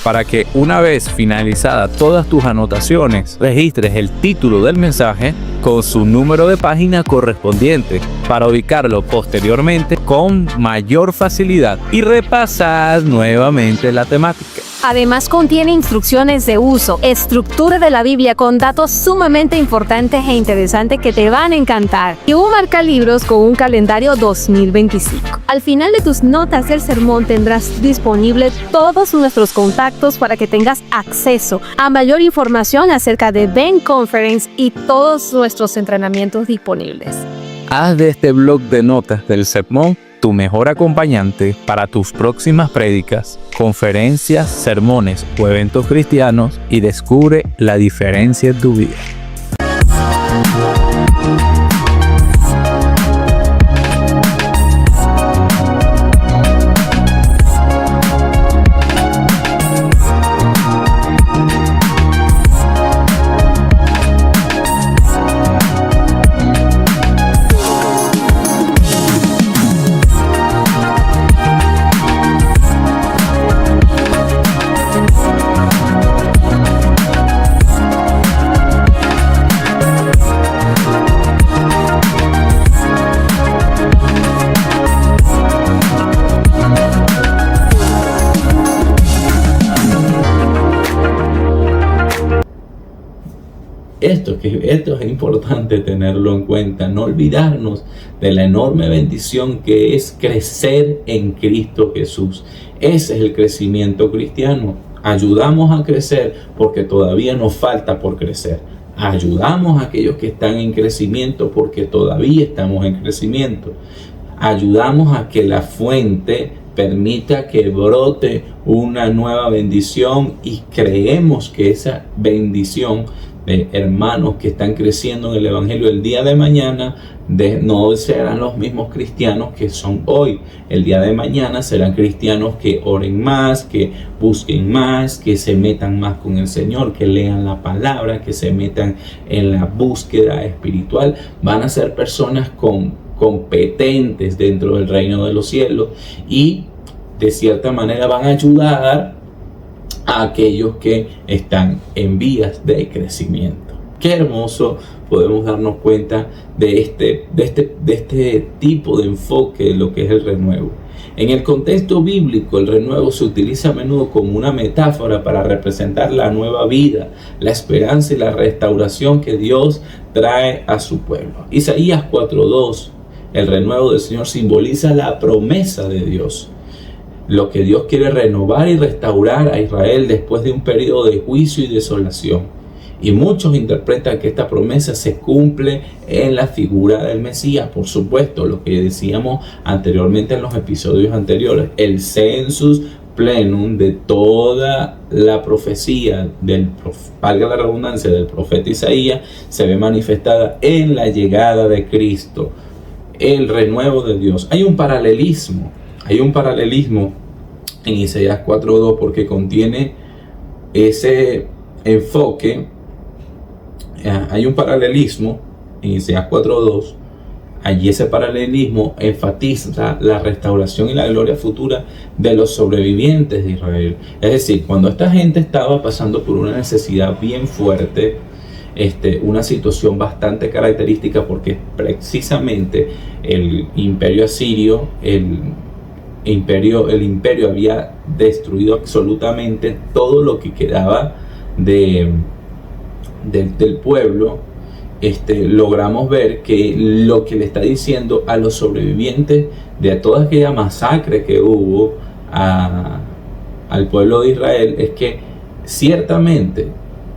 para que una vez finalizadas todas tus anotaciones, registres el título del mensaje con su número de página correspondiente para ubicarlo posteriormente con mayor facilidad y repasar nuevamente la temática. Además contiene instrucciones de uso, estructura de la Biblia con datos sumamente importantes e interesantes que te van a encantar y un marcalibros con un calendario 2025. Al final de tus notas del sermón tendrás disponible todos nuestros contactos para que tengas acceso a mayor información acerca de Ben Conference y todos nuestros entrenamientos disponibles. Haz de este blog de notas del sermón tu mejor acompañante para tus próximas prédicas, conferencias, sermones o eventos cristianos y descubre la diferencia en tu vida. Esto es importante tenerlo en cuenta, no olvidarnos de la enorme bendición que es crecer en Cristo Jesús. Ese es el crecimiento cristiano. Ayudamos a crecer porque todavía nos falta por crecer. Ayudamos a aquellos que están en crecimiento porque todavía estamos en crecimiento. Ayudamos a que la fuente permita que brote una nueva bendición y creemos que esa bendición de hermanos que están creciendo en el Evangelio el día de mañana no serán los mismos cristianos que son hoy. El día de mañana serán cristianos que oren más, que busquen más, que se metan más con el Señor, que lean la palabra, que se metan en la búsqueda espiritual. Van a ser personas competentes dentro del reino de los cielos y de cierta manera van a ayudar a aquellos que están en vías de crecimiento. Qué hermoso podemos darnos cuenta de este tipo de enfoque de lo que es el renuevo. En el contexto bíblico, el renuevo se utiliza a menudo como una metáfora para representar la nueva vida, la esperanza y la restauración que Dios trae a su pueblo. Isaías 4:2, el renuevo del Señor simboliza la promesa de Dios. Lo que Dios quiere renovar y restaurar a Israel después de un periodo de juicio y desolación. Y muchos interpretan que esta promesa se cumple en la figura del Mesías. Por supuesto, lo que decíamos anteriormente en los episodios anteriores, el sensus plenum de toda la profecía valga la redundancia, del profeta Isaías, se ve manifestada en la llegada de Cristo, el renuevo de Dios. Hay un paralelismo en Isaías 4:2 porque contiene ese enfoque. Hay un paralelismo en Isaías 4:2 allí ese paralelismo enfatiza la restauración y la gloria futura de los sobrevivientes de Israel. Es decir, cuando esta gente estaba pasando por una necesidad bien fuerte, una situación bastante característica, porque precisamente el imperio asirio, el imperio había destruido absolutamente todo lo que quedaba del pueblo. Logramos ver que lo que le está diciendo a los sobrevivientes de toda aquella masacre que hubo al pueblo de Israel es que ciertamente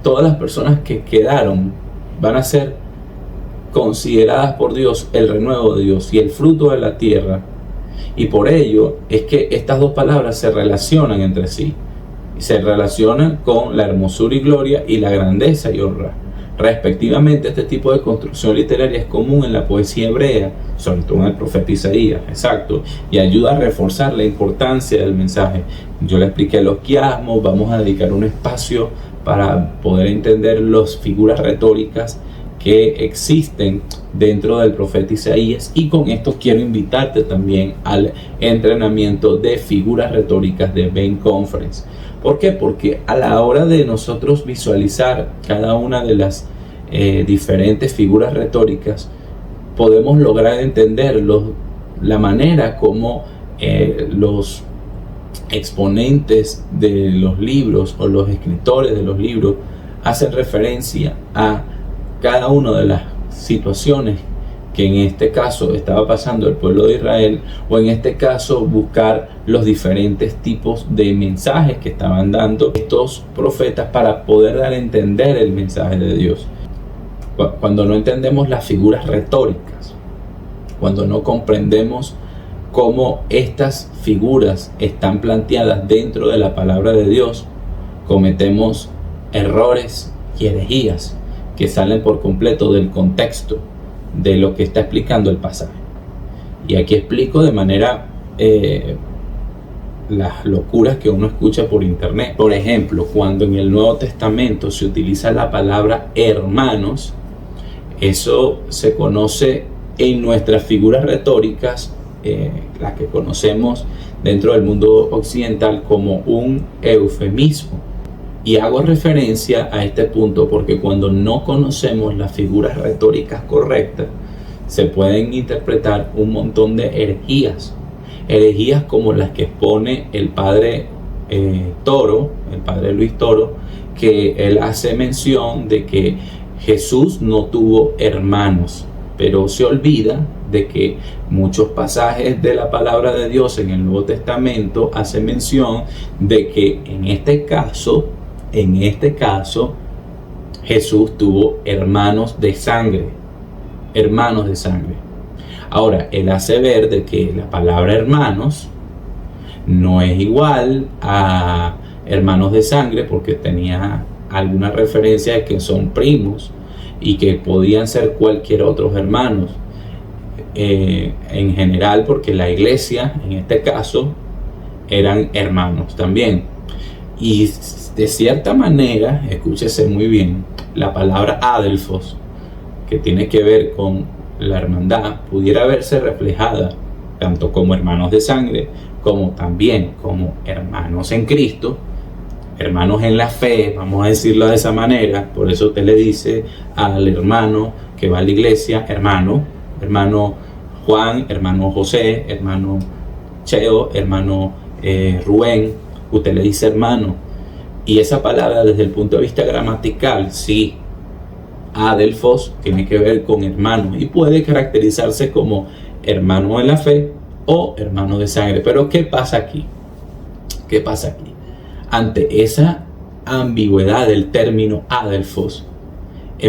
todas las personas que quedaron van a ser consideradas por Dios el renuevo de Dios y el fruto de la tierra. Y por ello es que estas dos palabras se relacionan entre sí. Se relacionan con la hermosura y gloria y la grandeza y honra. Respectivamente, este tipo de construcción literaria es común en la poesía hebrea, sobre todo en el profeta Isaías, exacto, y ayuda a reforzar la importancia del mensaje. Yo le expliqué los quiasmos, vamos a dedicar un espacio para poder entender las figuras retóricas que existen dentro del profeta Isaías, y con esto quiero invitarte también al entrenamiento de figuras retóricas de Bain Conference. ¿Por qué? Porque a la hora de nosotros visualizar cada una de las diferentes figuras retóricas, podemos lograr entender la manera como los exponentes de los libros o los escritores de los libros hacen referencia a cada una de las situaciones que en este caso estaba pasando el pueblo de Israel, o en este caso buscar los diferentes tipos de mensajes que estaban dando estos profetas para poder dar a entender el mensaje de Dios. Cuando no entendemos las figuras retóricas, cuando no comprendemos cómo estas figuras están planteadas dentro de la palabra de Dios, cometemos errores y herejías que salen por completo del contexto de lo que está explicando el pasaje. Y aquí explico de manera las locuras que uno escucha por internet. Por ejemplo, cuando en el Nuevo Testamento se utiliza la palabra hermanos, eso se conoce en nuestras figuras retóricas, las que conocemos dentro del mundo occidental, como un eufemismo. Y hago referencia a este punto porque cuando no conocemos las figuras retóricas correctas, se pueden interpretar un montón de herejías. Herejías como las que expone el padre Toro, el padre Luis Toro, que él hace mención de que Jesús no tuvo hermanos, pero se olvida de que muchos pasajes de la palabra de Dios en el Nuevo Testamento hacen mención de que en este caso Jesús tuvo hermanos de sangre. Ahora, él hace ver de que la palabra hermanos no es igual a hermanos de sangre, porque tenía alguna referencia de que son primos y que podían ser cualquier otros hermanos. En general, porque la iglesia, en este caso, eran hermanos también. Y de cierta manera, escúchese muy bien, la palabra adelphos, que tiene que ver con la hermandad, pudiera verse reflejada tanto como hermanos de sangre, como también como hermanos en Cristo, hermanos en la fe, vamos a decirlo de esa manera. Por eso usted le dice al hermano que va a la iglesia, hermano Juan, hermano José, hermano Cheo, hermano Rubén, usted le dice hermano. Y esa palabra desde el punto de vista gramatical, sí, adelphos tiene que ver con hermano y puede caracterizarse como hermano en la fe o hermano de sangre. Pero ¿qué pasa aquí? Ante esa ambigüedad del término adelphos,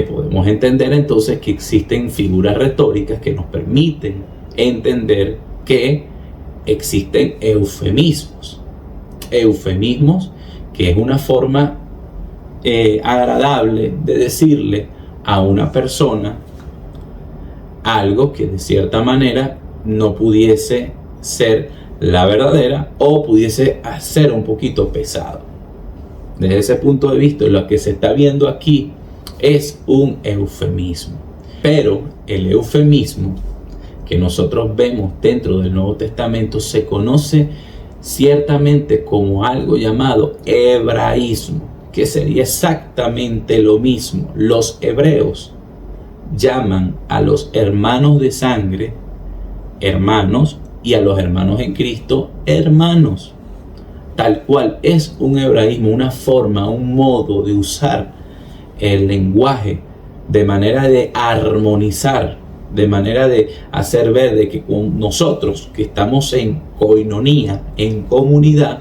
podemos entender entonces que existen figuras retóricas que nos permiten entender que existen eufemismos, que es una forma agradable de decirle a una persona algo que de cierta manera no pudiese ser la verdadera o pudiese ser un poquito pesado. Desde ese punto de vista, lo que se está viendo aquí es un eufemismo. Pero el eufemismo que nosotros vemos dentro del Nuevo Testamento se conoce ciertamente como algo llamado hebraísmo, que sería exactamente lo mismo. Los hebreos llaman a los hermanos de sangre hermanos y a los hermanos en Cristo hermanos. Tal cual es un hebraísmo, una forma, un modo de usar el lenguaje de manera de armonizar, de manera de hacer ver de que con nosotros que estamos en koinonía, en comunidad,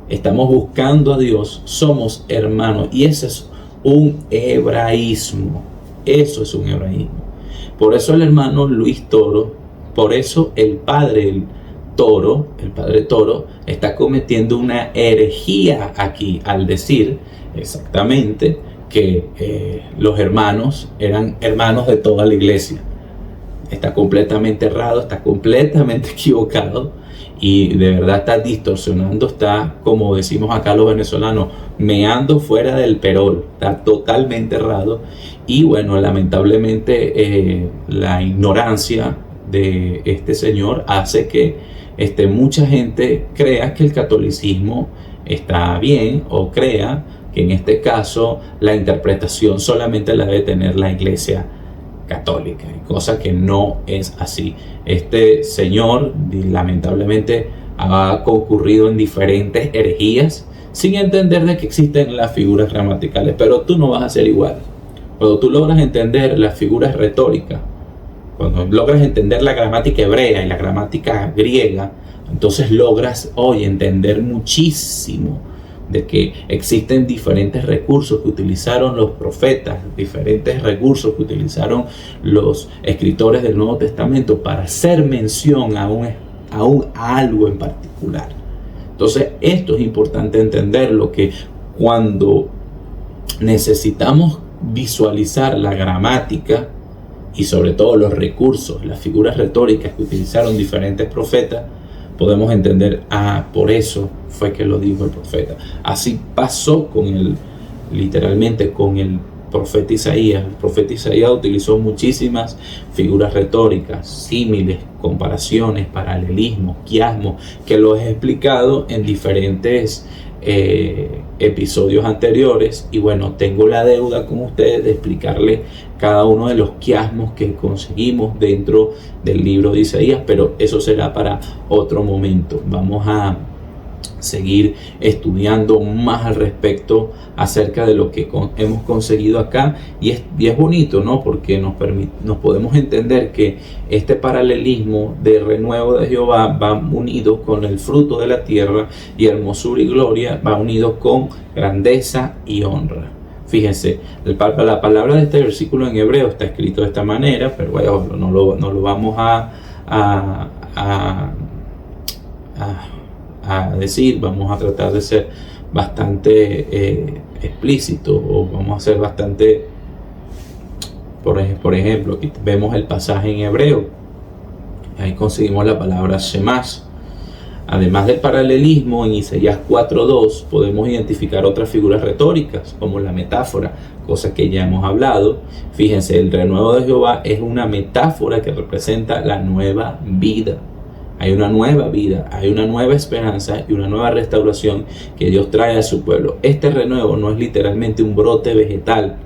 estamos buscando a Dios, somos hermanos. Y ese es un hebraísmo. Eso es un hebraísmo. Por eso el hermano Luis Toro, por eso el padre Toro está cometiendo una herejía aquí al decir exactamente que los hermanos eran hermanos de toda la iglesia. Está completamente errado, está completamente equivocado y de verdad está distorsionando, está, como decimos acá los venezolanos, meando fuera del perol, está totalmente errado. Y bueno, lamentablemente la ignorancia de este señor hace que mucha gente crea que el catolicismo está bien, o crea que en este caso la interpretación solamente la debe tener la iglesia católica, cosa que no es así. Este señor lamentablemente ha concurrido en diferentes herejías sin entender de que existen las figuras gramaticales, pero tú no vas a ser igual. Cuando tú logras entender las figuras retóricas, cuando logras entender la gramática hebrea y la gramática griega, entonces logras hoy entender muchísimo de que existen diferentes recursos que utilizaron los profetas, diferentes recursos que utilizaron los escritores del Nuevo Testamento para hacer mención a algo en particular. Entonces esto es importante entenderlo, que cuando necesitamos visualizar la gramática y sobre todo los recursos, las figuras retóricas que utilizaron diferentes profetas, podemos entender, por eso fue que lo dijo el profeta. Así pasó literalmente con el profeta Isaías. El profeta Isaías utilizó muchísimas figuras retóricas, símiles, comparaciones, paralelismos, quiasmos, que lo he explicado en diferentes episodios anteriores. Y bueno, tengo la deuda con ustedes de explicarle cada uno de los quiasmos que conseguimos dentro del libro de Isaías, pero eso será para otro momento. Vamos a seguir estudiando más al respecto acerca de lo que hemos conseguido acá, y es bonito, ¿no? Porque nos podemos entender que este paralelismo de renuevo de Jehová va unido con el fruto de la tierra, y hermosura y gloria va unido con grandeza y honra. Fíjense, la palabra de este versículo en hebreo está escrito de esta manera, pero bueno, no lo vamos a decir. Vamos a tratar de ser bastante explícito, o vamos a ser bastante, por ejemplo, aquí vemos el pasaje en hebreo, ahí conseguimos la palabra shemash. Además del paralelismo, en Isaías 4:2 podemos identificar otras figuras retóricas, como la metáfora, cosa que ya hemos hablado. Fíjense, el renuevo de Jehová es una metáfora que representa la nueva vida. Hay una nueva vida, hay una nueva esperanza y una nueva restauración que Dios trae a su pueblo. Este renuevo no es literalmente un brote vegetal,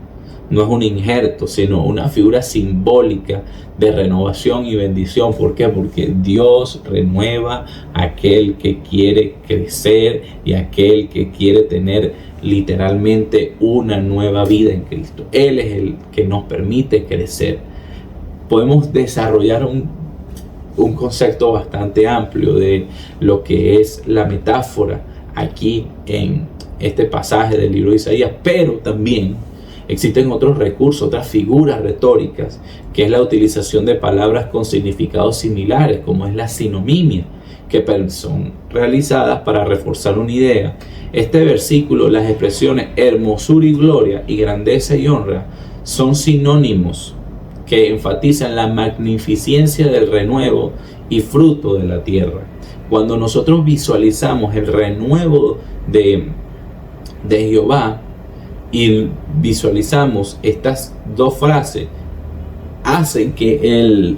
no es un injerto, sino una figura simbólica de renovación y bendición. ¿Por qué? Porque Dios renueva a aquel que quiere crecer y a aquel que quiere tener literalmente una nueva vida en Cristo. Él es el que nos permite crecer. Podemos desarrollar un concepto bastante amplio de lo que es la metáfora aquí en este pasaje del libro de Isaías, pero también existen otros recursos, otras figuras retóricas, que es la utilización de palabras con significados similares, como es la sinonimia, que son realizadas para reforzar una idea. Este versículo, las expresiones hermosura y gloria y grandeza y honra son sinónimos que enfatizan la magnificencia del renuevo y fruto de la tierra. Cuando nosotros visualizamos el renuevo de Jehová y visualizamos estas dos frases, hacen que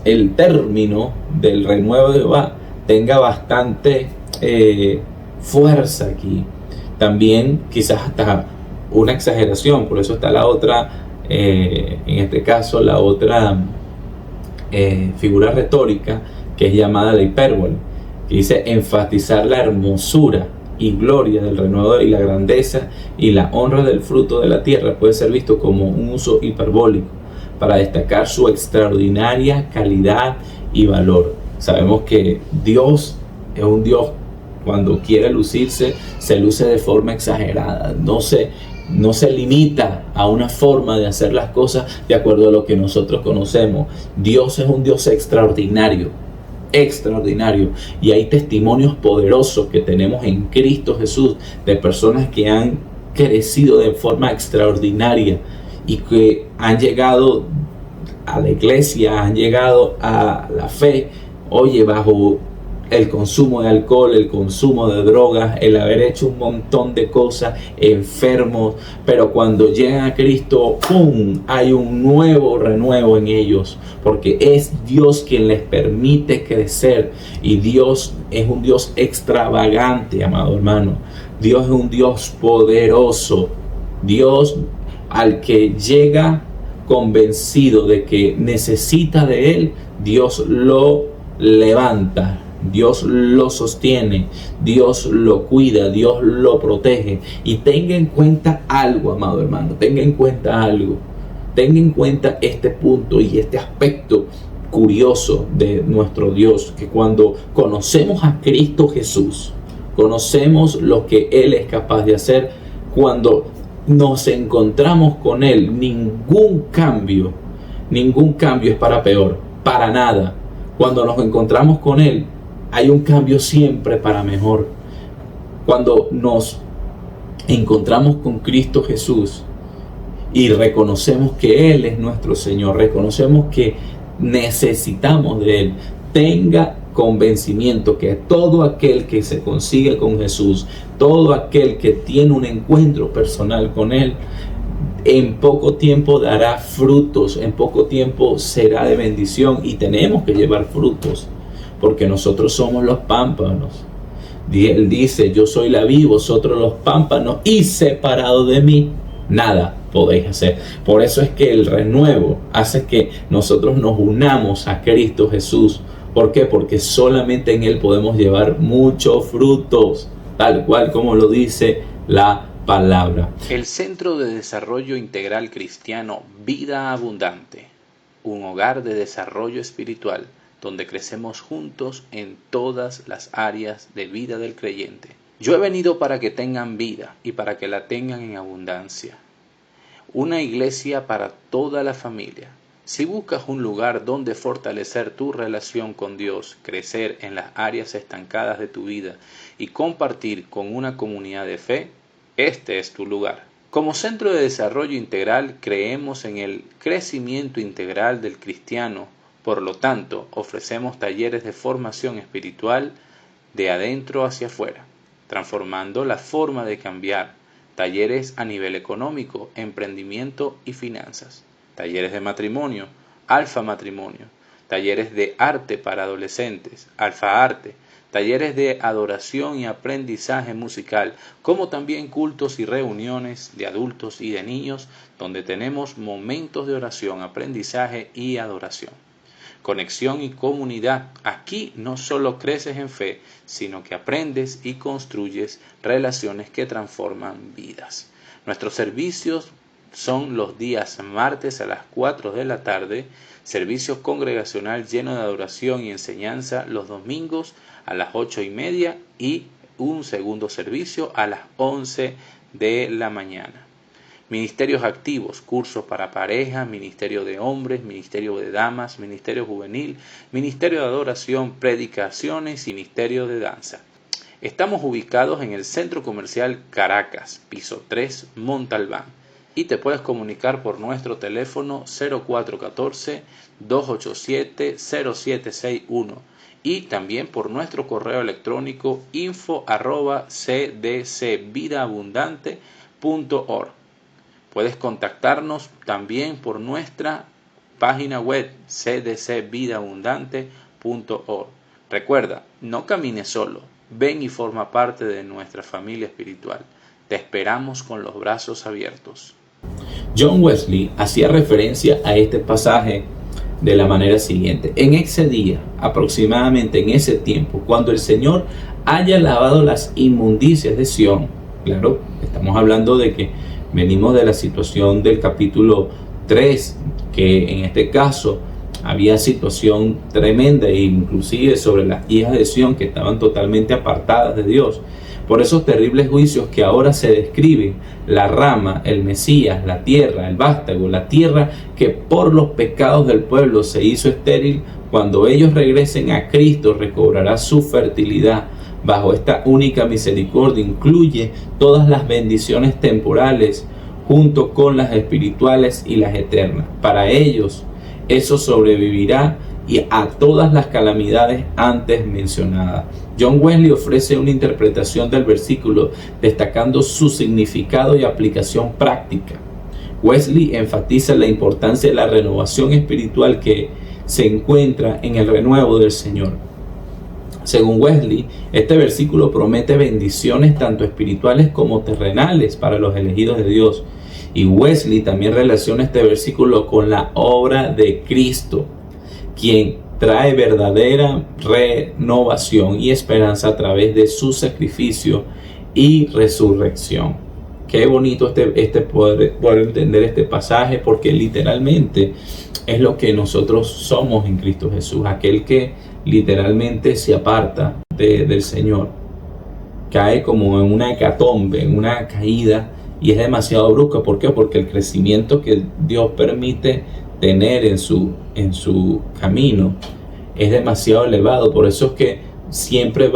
el término del renuevo de Jehová tenga bastante fuerza aquí. También quizás hasta una exageración, por eso está la otra, en este caso la otra figura retórica que es llamada la hipérbole, que dice enfatizar la hermosura y gloria del renuevo y la grandeza y la honra del fruto de la tierra puede ser visto como un uso hiperbólico para destacar su extraordinaria calidad y valor. Sabemos que Dios es un Dios, cuando quiere lucirse, se luce de forma exagerada, no se limita a una forma de hacer las cosas de acuerdo a lo que nosotros conocemos. Dios es un Dios extraordinario, y hay testimonios poderosos que tenemos en Cristo Jesús de personas que han crecido de forma extraordinaria y que han llegado a la iglesia, han llegado a la fe, bajo el consumo de alcohol, el consumo de drogas, el haber hecho un montón de cosas, enfermos, pero cuando llegan a Cristo, ¡pum!, hay un nuevo renuevo en ellos, porque es Dios quien les permite crecer, y Dios es un Dios extravagante, amado hermano. Dios es un Dios poderoso, Dios al que llega convencido de que necesita de Él, Dios lo levanta, Dios lo sostiene, Dios lo cuida, Dios lo protege. Y tenga en cuenta algo, amado hermano, tenga en cuenta este punto y este aspecto curioso de nuestro Dios, que cuando conocemos a Cristo Jesús, conocemos lo que Él es capaz de hacer, cuando nos encontramos con Él, ningún cambio es para peor, para nada. Cuando nos encontramos con Él, hay un cambio siempre para mejor. Cuando nos encontramos con Cristo Jesús y reconocemos que Él es nuestro Señor, reconocemos que necesitamos de Él, tenga convencimiento que todo aquel que se consigue con Jesús, todo aquel que tiene un encuentro personal con Él, en poco tiempo dará frutos, en poco tiempo será de bendición, y tenemos que llevar frutos, porque nosotros somos los pámpanos. Él dice: yo soy la vid, vosotros los pámpanos, y separado de mí, nada podéis hacer. Por eso es que el renuevo hace que nosotros nos unamos a Cristo Jesús. ¿Por qué? Porque solamente en Él podemos llevar muchos frutos, tal cual como lo dice la palabra. El Centro de Desarrollo Integral Cristiano Vida Abundante, un hogar de desarrollo espiritual donde crecemos juntos en todas las áreas de vida del creyente. Yo he venido para que tengan vida y para que la tengan en abundancia. Una iglesia para toda la familia. Si buscas un lugar donde fortalecer tu relación con Dios, crecer en las áreas estancadas de tu vida y compartir con una comunidad de fe, este es tu lugar. Como Centro de Desarrollo Integral creemos en el crecimiento integral del cristiano. Por lo tanto, ofrecemos talleres de formación espiritual de adentro hacia afuera, transformando la forma de cambiar, talleres a nivel económico, emprendimiento y finanzas, talleres de matrimonio, alfa matrimonio, talleres de arte para adolescentes, alfa arte, talleres de adoración y aprendizaje musical, como también cultos y reuniones de adultos y de niños, donde tenemos momentos de oración, aprendizaje y adoración. Conexión y comunidad. Aquí no solo creces en fe, sino que aprendes y construyes relaciones que transforman vidas. Nuestros servicios son los días martes a las 4 de la tarde, servicio congregacional lleno de adoración y enseñanza los domingos a las 8:30 y un segundo servicio a las 11 de la mañana. Ministerios activos, cursos para pareja, ministerio de hombres, ministerio de damas, ministerio juvenil, ministerio de adoración, predicaciones y ministerio de danza. Estamos ubicados en el Centro Comercial Caracas, piso 3, Montalbán. Y te puedes comunicar por nuestro teléfono 0414-287-0761 y también por nuestro correo electrónico info@cdcvidaabundante.org. Puedes contactarnos también por nuestra Página web cdcvidaabundante.org. Recuerda, no camines solo. Ven y forma parte de nuestra familia espiritual. Te esperamos con los brazos abiertos. John Wesley hacía referencia a este pasaje de la manera siguiente: en ese día, aproximadamente en ese tiempo, cuando el Señor haya lavado las inmundicias de Sión, claro, estamos hablando de que venimos de la situación del capítulo 3, que en este caso había situación tremenda, e inclusive sobre las hijas de Sión que estaban totalmente apartadas de Dios. Por esos terribles juicios que ahora se describen, la rama, el Mesías, la tierra, el vástago, la tierra que por los pecados del pueblo se hizo estéril, cuando ellos regresen a Cristo recobrará su fertilidad. Bajo esta única misericordia incluye todas las bendiciones temporales junto con las espirituales y las eternas. Para ellos eso sobrevivirá y a todas las calamidades antes mencionadas. John Wesley ofrece una interpretación del versículo destacando su significado y aplicación práctica. Wesley enfatiza la importancia de la renovación espiritual que se encuentra en el renuevo del Señor. Según Wesley, este versículo promete bendiciones tanto espirituales como terrenales para los elegidos de Dios. Y Wesley también relaciona este versículo con la obra de Cristo, quien trae verdadera renovación y esperanza a través de su sacrificio y resurrección. Qué bonito poder entender este pasaje, porque literalmente es lo que nosotros somos en Cristo Jesús. Aquel que literalmente se aparta del Señor cae como en una hecatombe, en una caída, y es demasiado brusca. ¿Por qué? Porque el crecimiento que Dios permite tener en su camino es demasiado elevado. Por eso es que siempre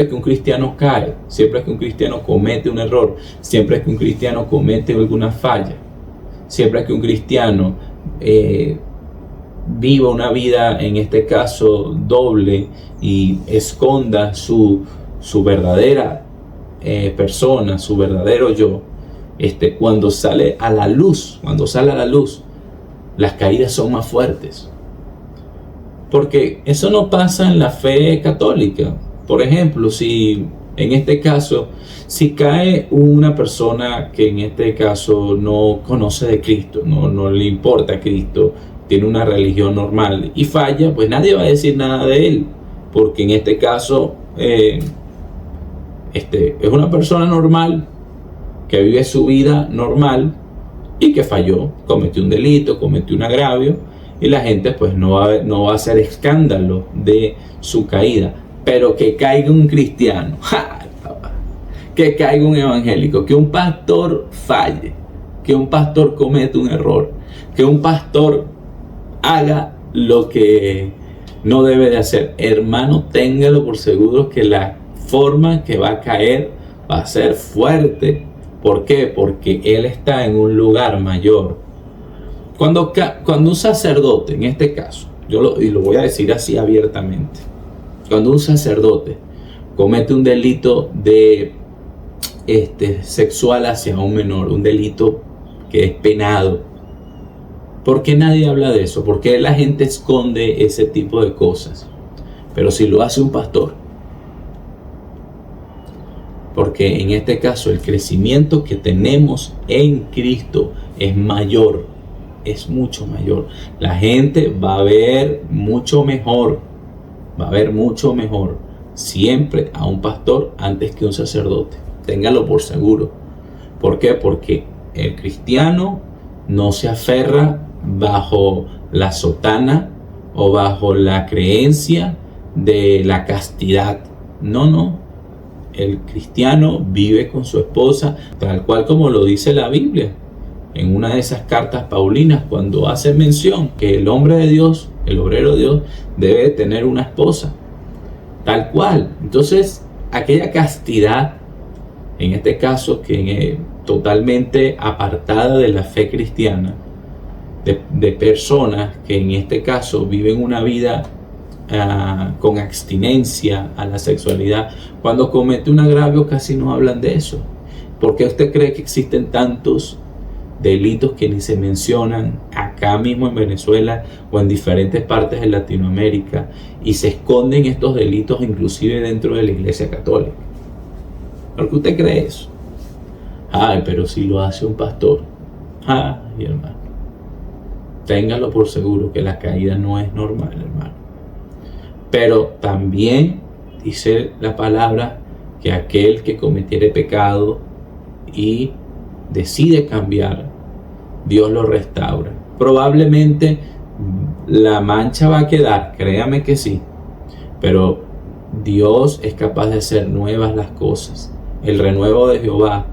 que un cristiano cae, siempre que un cristiano comete un error, siempre que un cristiano comete alguna falla, siempre que un cristiano viva una vida, en este caso doble, y esconda su verdadera persona, su verdadero yo, cuando sale a la luz, las caídas son más fuertes. Porque eso no pasa en la fe católica. Por ejemplo, si en este caso, si cae una persona que en este caso no conoce de Cristo, no le importa Cristo, tiene una religión normal y falla, pues nadie va a decir nada de él, porque en este caso es una persona normal que vive su vida normal y que falló, cometió un delito, cometió un agravio, y la gente pues no va a hacer escándalo de su caída. Pero que caiga un cristiano, que caiga un evangélico, que un pastor falle, que un pastor cometa un error, que un pastor haga lo que no debe de hacer, hermano, téngalo por seguro que la forma que va a caer va a ser fuerte. ¿Por qué? Porque él está en un lugar mayor. Cuando un sacerdote, en este caso, y lo voy a decir así abiertamente, cuando un sacerdote comete un delito de sexual hacia un menor, un delito que es penado, ¿por qué nadie habla de eso? ¿Por qué la gente esconde ese tipo de cosas? Pero si lo hace un pastor, porque en este caso el crecimiento que tenemos en Cristo es mayor, es mucho mayor. La gente va a ver mucho mejor, siempre a un pastor antes que un sacerdote. Téngalo por seguro. ¿Por qué? Porque el cristiano no se aferra bajo la sotana o bajo la creencia de la castidad. No. El cristiano vive con su esposa tal cual como lo dice la Biblia. En una de esas cartas paulinas, cuando hace mención que el hombre de Dios, el obrero de Dios, debe tener una esposa, tal cual. Entonces, aquella castidad, en este caso, que totalmente apartada de la fe cristiana, de personas que en este caso viven una vida con abstinencia a la sexualidad, cuando comete un agravio casi no hablan de eso. ¿Por qué usted cree que existen tantos delitos que ni se mencionan acá mismo en Venezuela o en diferentes partes de Latinoamérica, y se esconden estos delitos inclusive dentro de la Iglesia Católica. ¿Por qué usted cree eso? Ay, pero si lo hace un pastor. Ay, hermano. Téngalo por seguro que la caída no es normal, hermano. Pero también dice la palabra que aquel que cometiere pecado y decide cambiar, Dios lo restaura. Probablemente la mancha va a quedar, créame que sí, pero Dios es capaz de hacer nuevas las cosas. El renuevo de Jehová,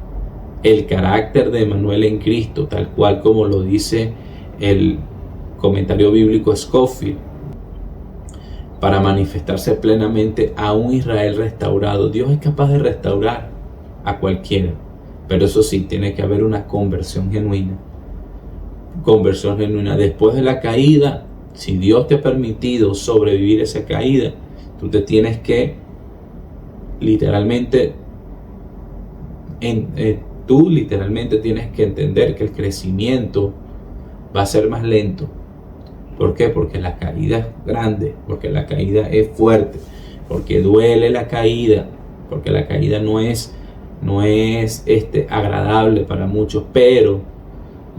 el carácter de Emmanuel en Cristo, tal cual como lo dice el comentario bíblico Scofield, para manifestarse plenamente a un Israel restaurado. Dios es capaz de restaurar a cualquiera, pero eso sí, tiene que haber una conversión genuina. Conversión genuina. Después de la caída, si Dios te ha permitido sobrevivir esa caída, tú te tienes que literalmente tienes que entender que el crecimiento va a ser más lento. ¿Por qué? Porque la caída es grande, porque la caída es fuerte, porque duele la caída, porque la caída no es agradable para muchos, pero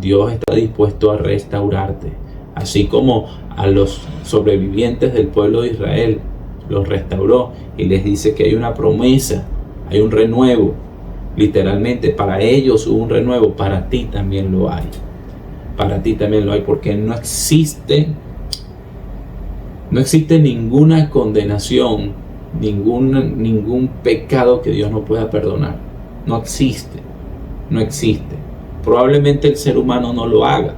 Dios está dispuesto a restaurarte. Así como a los sobrevivientes del pueblo de Israel los restauró y les dice que hay una promesa, hay un renuevo. Literalmente para ellos hubo un renuevo, para ti también lo hay. Para ti también lo hay, porque no existe ninguna condenación, ningún pecado que Dios no pueda perdonar. No existe. Probablemente el ser humano no lo haga,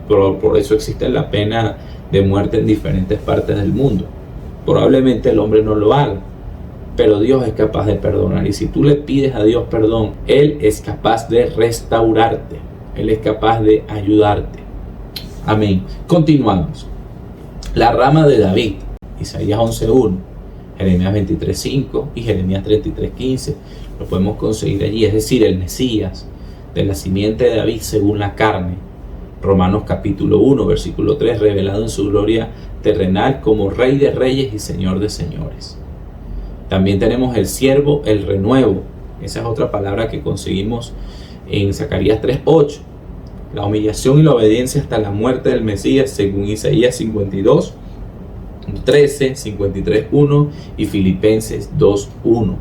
pero por eso existe la pena de muerte en diferentes partes del mundo. Probablemente el hombre no lo haga, pero Dios es capaz de perdonar. Y si tú le pides a Dios perdón, Él es capaz de restaurarte. Él es capaz de ayudarte. Amén. Continuamos. La rama de David, Isaías 11:1, Jeremías 23:5 y Jeremías 33:15. Lo podemos conseguir allí. Es decir, el Mesías de la simiente de David según la carne. Romanos capítulo 1, versículo 3, revelado en su gloria terrenal como Rey de Reyes y Señor de Señores. También tenemos el siervo, el renuevo. Esa es otra palabra que conseguimos en Zacarías 3:8. La humillación y la obediencia hasta la muerte del Mesías según Isaías 52, 13, 53:1 y Filipenses 2:1.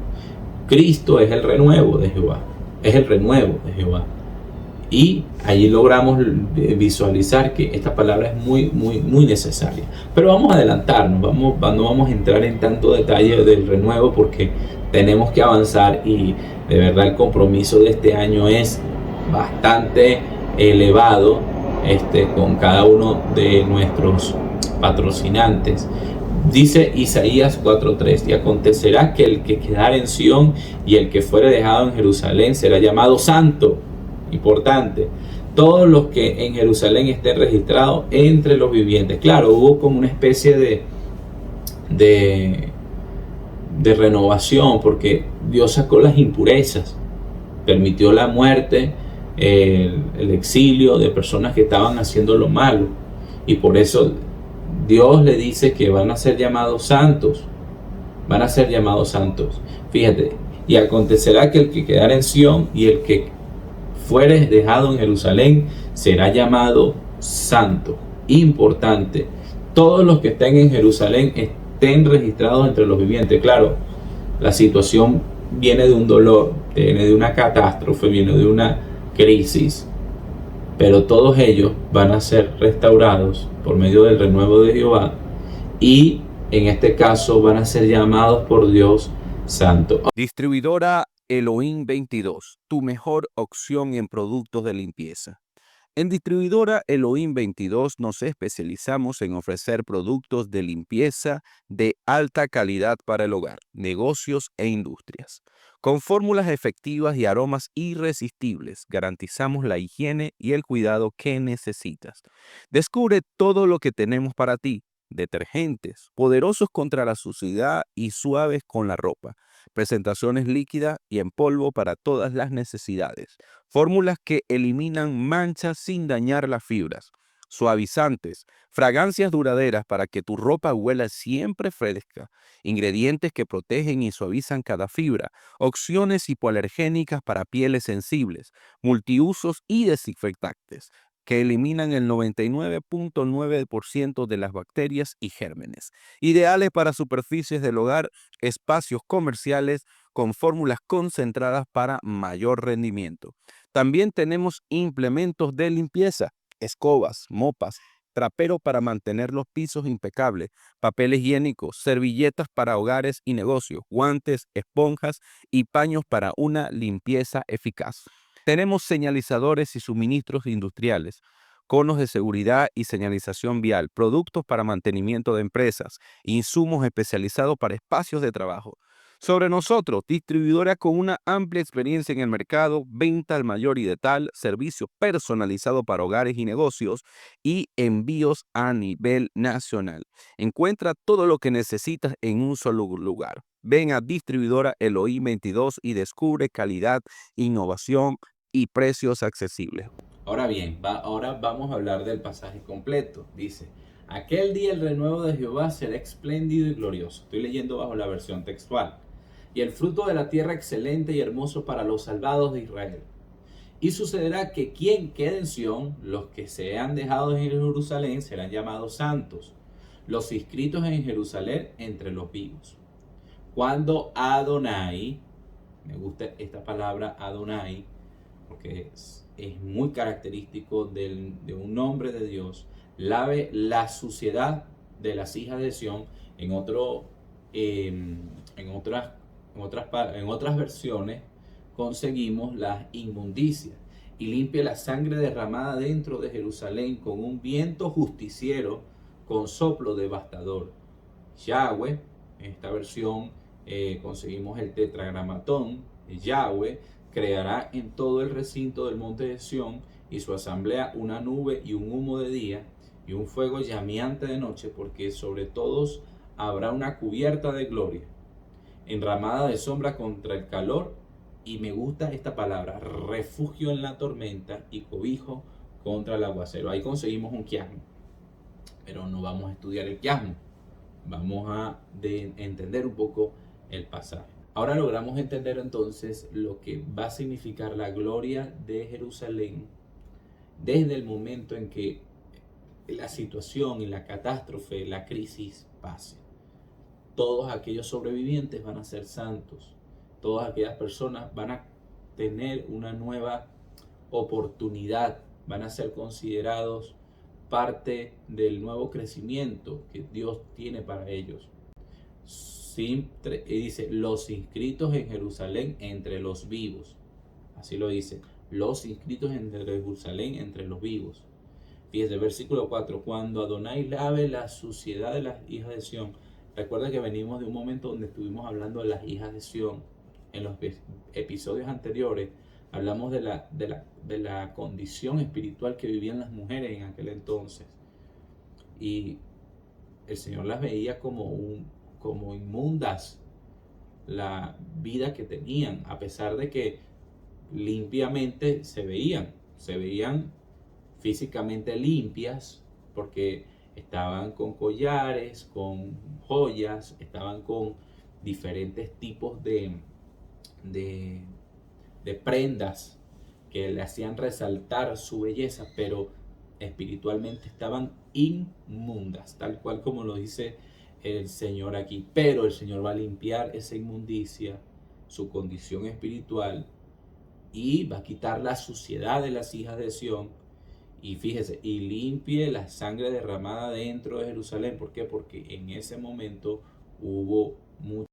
Cristo es el renuevo de Jehová. Es el renuevo de Jehová. Y allí logramos visualizar que esta palabra es muy necesaria. Pero vamos a adelantarnos, no vamos a entrar en tanto detalle del renuevo porque tenemos que avanzar y de verdad el compromiso de este año es bastante elevado con cada uno de nuestros patrocinantes. Dice Isaías 4:3: y acontecerá que el que quedare en Sión y el que fuere dejado en Jerusalén será llamado santo. Importante, todos los que en Jerusalén estén registrados entre los vivientes. Claro, hubo como una especie de renovación porque Dios sacó las impurezas, permitió la muerte, el exilio de personas que estaban haciendo lo malo, y por eso Dios le dice que van a ser llamados santos. Van a ser llamados santos. Fíjate, y acontecerá que el que quedara en Sión y el que fuere dejado en Jerusalén será llamado santo. Importante, todos los que estén en Jerusalén estén registrados entre los vivientes. Claro, la situación viene de un dolor, viene de una catástrofe, viene de una crisis, pero todos ellos van a ser restaurados por medio del renuevo de Jehová y en este caso van a ser llamados por Dios santo. Distribuidora Elohim 22, tu mejor opción en productos de limpieza. En Distribuidora Elohim 22 nos especializamos en ofrecer productos de limpieza de alta calidad para el hogar, negocios e industrias. Con fórmulas efectivas y aromas irresistibles, garantizamos la higiene y el cuidado que necesitas. Descubre todo lo que tenemos para ti: detergentes, poderosos contra la suciedad y suaves con la ropa, presentaciones líquidas y en polvo para todas las necesidades, fórmulas que eliminan manchas sin dañar las fibras, suavizantes, fragancias duraderas para que tu ropa huela siempre fresca, ingredientes que protegen y suavizan cada fibra, opciones hipoalergénicas para pieles sensibles, multiusos y desinfectantes que eliminan el 99.9% de las bacterias y gérmenes, ideales para superficies del hogar, espacios comerciales, con fórmulas concentradas para mayor rendimiento. También tenemos implementos de limpieza, escobas, mopas, trapero para mantener los pisos impecables, papel higiénico, servilletas para hogares y negocios, guantes, esponjas y paños para una limpieza eficaz. Tenemos señalizadores y suministros industriales, conos de seguridad y señalización vial, productos para mantenimiento de empresas, insumos especializados para espacios de trabajo. Sobre nosotros, distribuidora con una amplia experiencia en el mercado, venta al mayor y de tal, servicio personalizado para hogares y negocios y envíos a nivel nacional. Encuentra todo lo que necesitas en un solo lugar. Ven a distribuidora Elohim 22 y descubre calidad, innovación y precios accesibles. Ahora bien, ahora vamos a hablar del pasaje completo. Dice, aquel día el renuevo de Jehová será espléndido y glorioso. Estoy leyendo bajo la versión textual. Y el fruto de la tierra excelente y hermoso para los salvados de Israel. Y sucederá que quien quede en Sión, los que sean dejados en Jerusalén serán llamados santos, los inscritos en Jerusalén entre los vivos. Cuando Adonai, me gusta esta palabra Adonai, porque es muy característico de un nombre de Dios, lave la suciedad de las hijas de Sión. En otras versiones conseguimos las inmundicias, y limpia la sangre derramada dentro de Jerusalén con un viento justiciero, con soplo devastador. Yahweh, en esta versión conseguimos el tetragramatón. Yahweh creará en todo el recinto del monte de Sión y su asamblea una nube y un humo de día y un fuego llameante de noche, porque sobre todos habrá una cubierta de gloria, enramada de sombra contra el calor. Y me gusta esta palabra, refugio en la tormenta y cobijo contra el aguacero. Ahí conseguimos un quiasmo, pero no vamos a estudiar el quiasmo. Vamos a entender un poco el pasaje. Ahora logramos entender entonces lo que va a significar la gloria de Jerusalén desde el momento en que la situación y la catástrofe, la crisis pase. Todos aquellos sobrevivientes van a ser santos. Todas aquellas personas van a tener una nueva oportunidad, van a ser considerados parte del nuevo crecimiento que Dios tiene para ellos. Siempre, dice, los inscritos en Jerusalén entre los vivos. Así lo dice, los inscritos en Jerusalén entre los vivos. Fíjese, versículo 4, cuando Adonai lave la suciedad de las hijas de Sión. Recuerda que venimos de un momento donde estuvimos hablando de las hijas de Sión. En los episodios anteriores hablamos de la condición espiritual que vivían las mujeres en aquel entonces. Y el Señor las veía como inmundas, la vida que tenían, a pesar de que limpiamente se veían físicamente limpias, porque estaban con collares, con joyas, estaban con diferentes tipos de prendas que le hacían resaltar su belleza, pero espiritualmente estaban inmundas, tal cual como lo dice el Señor aquí. Pero el Señor va a limpiar esa inmundicia, su condición espiritual, y va a quitar la suciedad de las hijas de Sión. Y fíjese, y limpie la sangre derramada dentro de Jerusalén. ¿Por qué? Porque en ese momento hubo mucha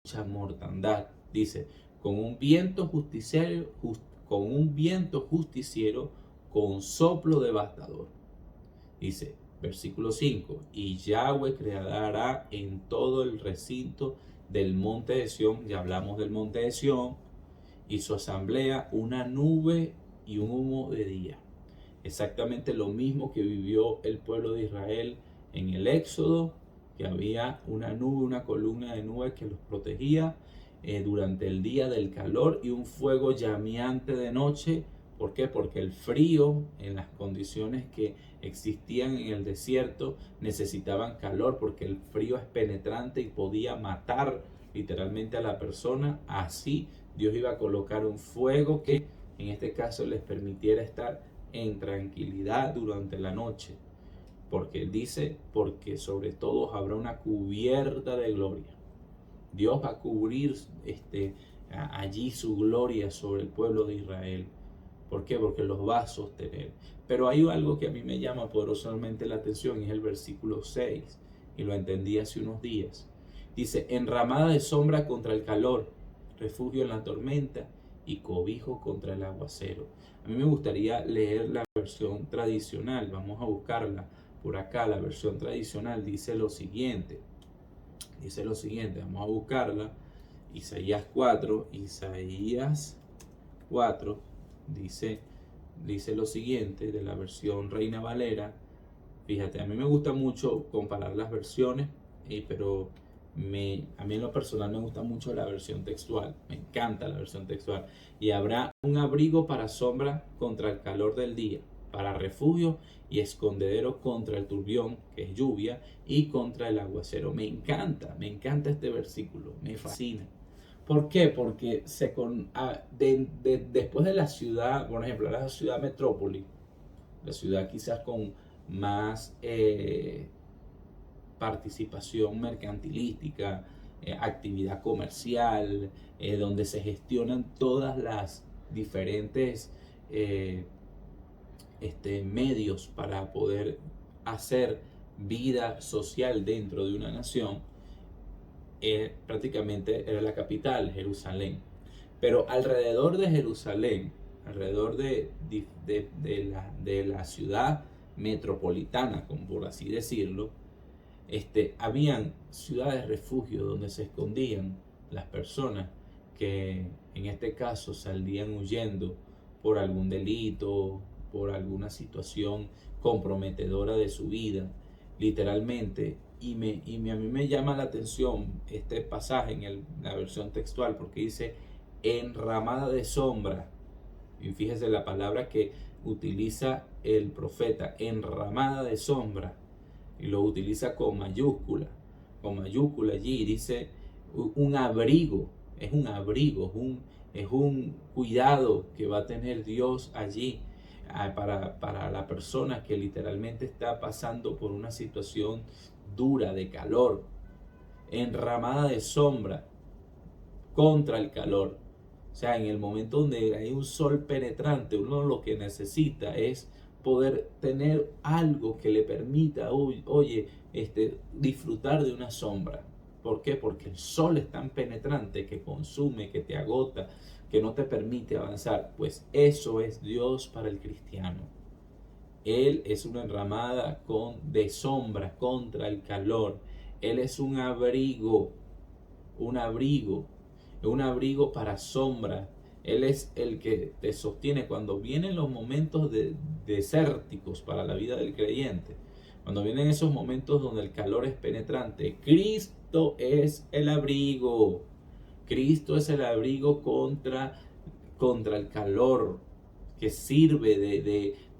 mucha mortandad. Dice, con un viento justiciero, con soplo devastador. Dice, versículo 5, y Yahweh creará en todo el recinto del monte de Sión, ya hablamos del monte de Sión, y su asamblea una nube y un humo de día. Exactamente lo mismo que vivió el pueblo de Israel en el Éxodo, que había una nube, una columna de nube que los protegía durante el día del calor y un fuego llameante de noche. ¿Por qué? Porque el frío, en las condiciones que existían en el desierto, necesitaban calor, porque el frío es penetrante y podía matar literalmente a la persona. Así Dios iba a colocar un fuego que en este caso les permitiera estar en tranquilidad durante la noche. Porque Él dice, porque sobre todos habrá una cubierta de gloria. Dios va a cubrir allí su gloria sobre el pueblo de Israel. ¿Por qué? Porque los va a sostener. Pero hay algo que a mí me llama poderosamente la atención, y es el versículo 6, y lo entendí hace unos días. Dice, enramada de sombra contra el calor, refugio en la tormenta y cobijo contra el aguacero. A mí me gustaría leer la versión tradicional. Vamos a buscarla por acá. La versión tradicional dice lo siguiente. Vamos a buscarla. Isaías 4 dice lo siguiente, de la versión Reina Valera. Fíjate, a mí me gusta mucho comparar las versiones, pero a mí en lo personal me gusta mucho la versión textual. Me encanta la versión textual. Y habrá un abrigo para sombra contra el calor del día, para refugio y escondedero contra el turbión, que es lluvia, y contra el aguacero. Me encanta este versículo, me fascina. ¿Por qué? Porque después de la ciudad, por ejemplo, la ciudad metrópoli, la ciudad quizás con más participación mercantilística, actividad comercial, donde se gestionan todas las diferentes medios para poder hacer vida social dentro de una nación. Prácticamente era la capital, Jerusalén. Pero alrededor de Jerusalén, alrededor de la ciudad metropolitana, como por así decirlo, habían ciudades refugio donde se escondían las personas que en este caso salían huyendo por algún delito, por alguna situación comprometedora de su vida, literalmente. Y a mí me llama la atención este pasaje en la versión textual, porque dice enramada de sombra. Y fíjese la palabra que utiliza el profeta, enramada de sombra, y lo utiliza con mayúscula allí. Dice un abrigo, es un cuidado que va a tener Dios allí para la persona que literalmente está pasando por una situación dura de calor. Enramada de sombra contra el calor. O sea, en el momento donde hay un sol penetrante, uno lo que necesita es poder tener algo que le permita, disfrutar de una sombra. ¿Por qué? Porque el sol es tan penetrante que consume, que te agota, que no te permite avanzar. Pues eso es Dios para el cristiano. Él es una enramada de sombra contra el calor. Él es un abrigo para sombra. Él es el que te sostiene cuando vienen los momentos desérticos para la vida del creyente. Cuando vienen esos momentos donde el calor es penetrante, Cristo es el abrigo. Cristo es el abrigo contra el calor, que sirve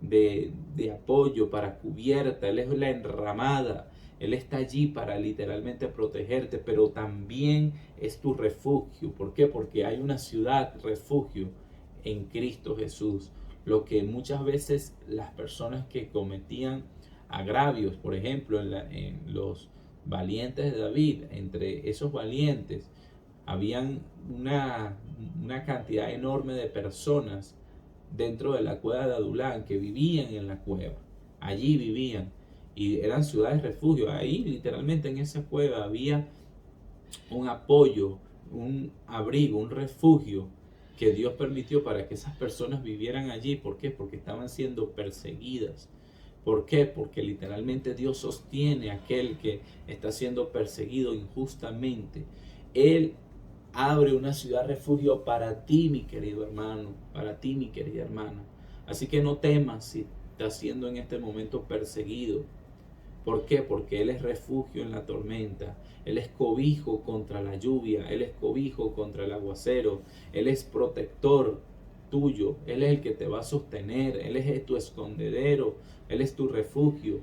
de apoyo, para cubierta. Él es la enramada. Él está allí para literalmente protegerte, pero también es tu refugio. ¿Por qué? Porque hay una ciudad refugio en Cristo Jesús. Lo que muchas veces las personas que cometían agravios, por ejemplo, en los valientes de David, entre esos valientes habían una cantidad enorme de personas dentro de la cueva de Adulán que vivían en la cueva. Allí vivían. Y eran ciudades refugio. Ahí literalmente en esa cueva había un apoyo un abrigo, un refugio que Dios permitió para que esas personas vivieran allí. ¿Por qué? Porque estaban siendo perseguidas. ¿Por qué? Porque literalmente Dios sostiene a aquel que está siendo perseguido injustamente. Él abre una ciudad refugio para ti, mi querido hermano, para ti, mi querida hermana. Así que no temas si estás siendo en este momento perseguido. ¿Por qué? Porque Él es refugio en la tormenta. Él es cobijo contra la lluvia. Él es cobijo contra el aguacero. Él es protector tuyo. Él es el que te va a sostener. Él es tu escondedero. Él es tu refugio.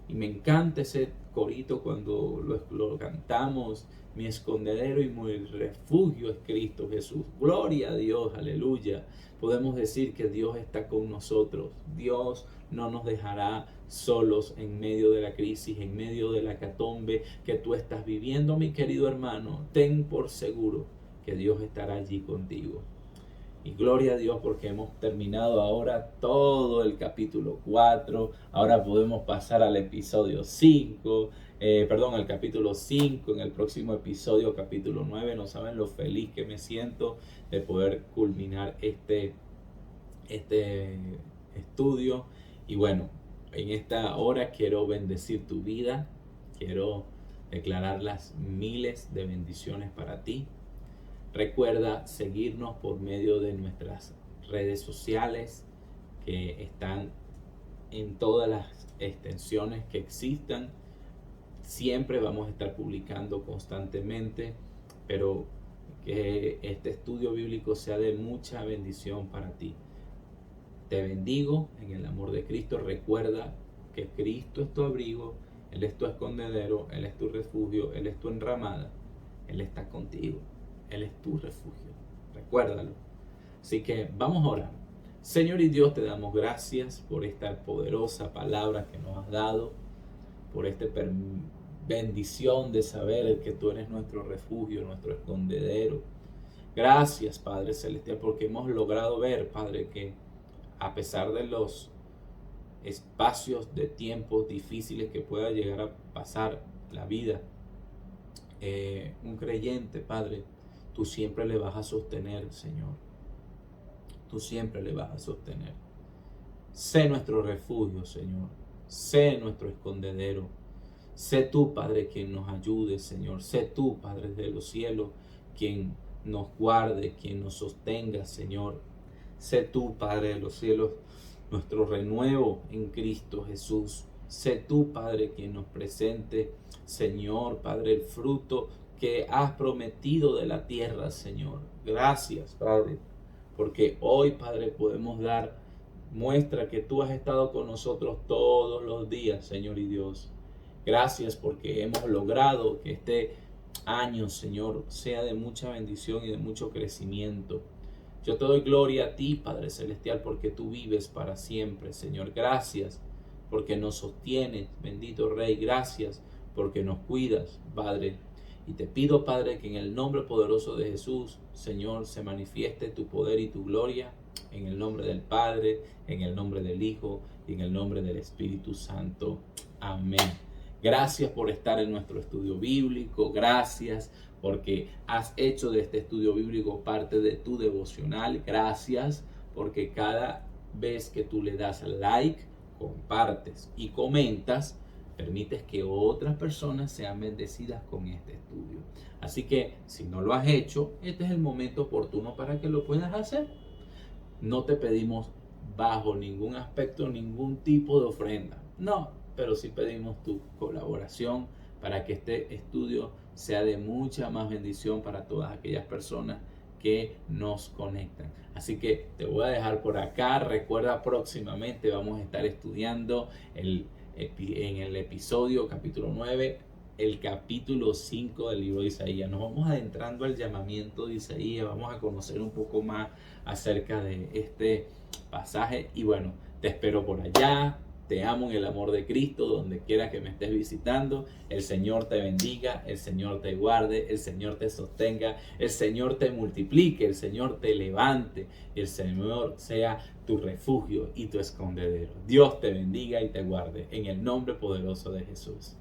Y me encanta ese corito cuando lo cantamos. Mi escondedero y mi refugio es Cristo Jesús. Gloria a Dios, aleluya. Podemos decir que Dios está con nosotros. Dios no nos dejará solos en medio de la crisis, en medio de la hecatombe que tú estás viviendo, mi querido hermano. Ten por seguro que Dios estará allí contigo. Y gloria a Dios porque hemos terminado ahora todo el capítulo 4. Ahora podemos pasar al episodio 5. Al capítulo 5. En el próximo episodio, capítulo 9. No saben lo feliz que me siento de poder culminar este estudio. Y bueno, en esta hora quiero bendecir tu vida. Quiero declarar las miles de bendiciones para ti. Recuerda seguirnos por medio de nuestras redes sociales que están en todas las extensiones que existan. Siempre vamos a estar publicando constantemente, pero que este estudio bíblico sea de mucha bendición para ti. Te bendigo en el amor de Cristo. Recuerda que Cristo es tu abrigo, Él es tu escondedero, Él es tu refugio, Él es tu enramada, Él está contigo. Él es tu refugio. Recuérdalo. Así que vamos a orar. Señor y Dios, te damos gracias por esta poderosa palabra que nos has dado, por esta bendición de saber que tú eres nuestro refugio, nuestro escondedero. Gracias, Padre Celestial, porque hemos logrado ver, Padre, que a pesar de los espacios de tiempos difíciles que pueda llegar a pasar la vida, un creyente, Padre, tú siempre le vas a sostener, Señor. Tú siempre le vas a sostener. Sé nuestro refugio, Señor. Sé nuestro escondedero. Sé tú, Padre, quien nos ayude, Señor. Sé tú, Padre de los cielos, quien nos guarde, quien nos sostenga, Señor. Sé tú, Padre de los cielos, nuestro renuevo en Cristo Jesús. Sé tú, Padre, quien nos presente, Señor, Padre, el fruto que has prometido de la tierra, Señor. Gracias, Padre, porque hoy, Padre, podemos dar muestra que tú has estado con nosotros todos los días, Señor y Dios. Gracias porque hemos logrado que este año, Señor, sea de mucha bendición y de mucho crecimiento. Yo te doy gloria a ti, Padre Celestial, porque tú vives para siempre, Señor. Gracias porque nos sostienes, bendito Rey. Gracias porque nos cuidas, Padre. Y te pido, Padre, que en el nombre poderoso de Jesús, Señor, se manifieste tu poder y tu gloria, en el nombre del Padre, en el nombre del Hijo y en el nombre del Espíritu Santo. Amén. Gracias por estar en nuestro estudio bíblico. Gracias porque has hecho de este estudio bíblico parte de tu devocional. Gracias porque cada vez que tú le das like, compartes y comentas, permites que otras personas sean bendecidas con este estudio. Así que si no lo has hecho, este es el momento oportuno para que lo puedas hacer. No te pedimos bajo ningún aspecto, ningún tipo de ofrenda. No, pero sí pedimos tu colaboración para que este estudio sea de mucha más bendición para todas aquellas personas que nos conectan. Así que te voy a dejar por acá. Recuerda, próximamente vamos a estar estudiando en el episodio capítulo 9, el capítulo 5 del libro de Isaías. Nos vamos adentrando al llamamiento de Isaías, vamos a conocer un poco más acerca de este pasaje y bueno, te espero por allá. Te amo en el amor de Cristo, donde quiera que me estés visitando. El Señor te bendiga, el Señor te guarde, el Señor te sostenga, el Señor te multiplique, el Señor te levante, y el Señor sea tu refugio y tu escondedero. Dios te bendiga y te guarde en el nombre poderoso de Jesús.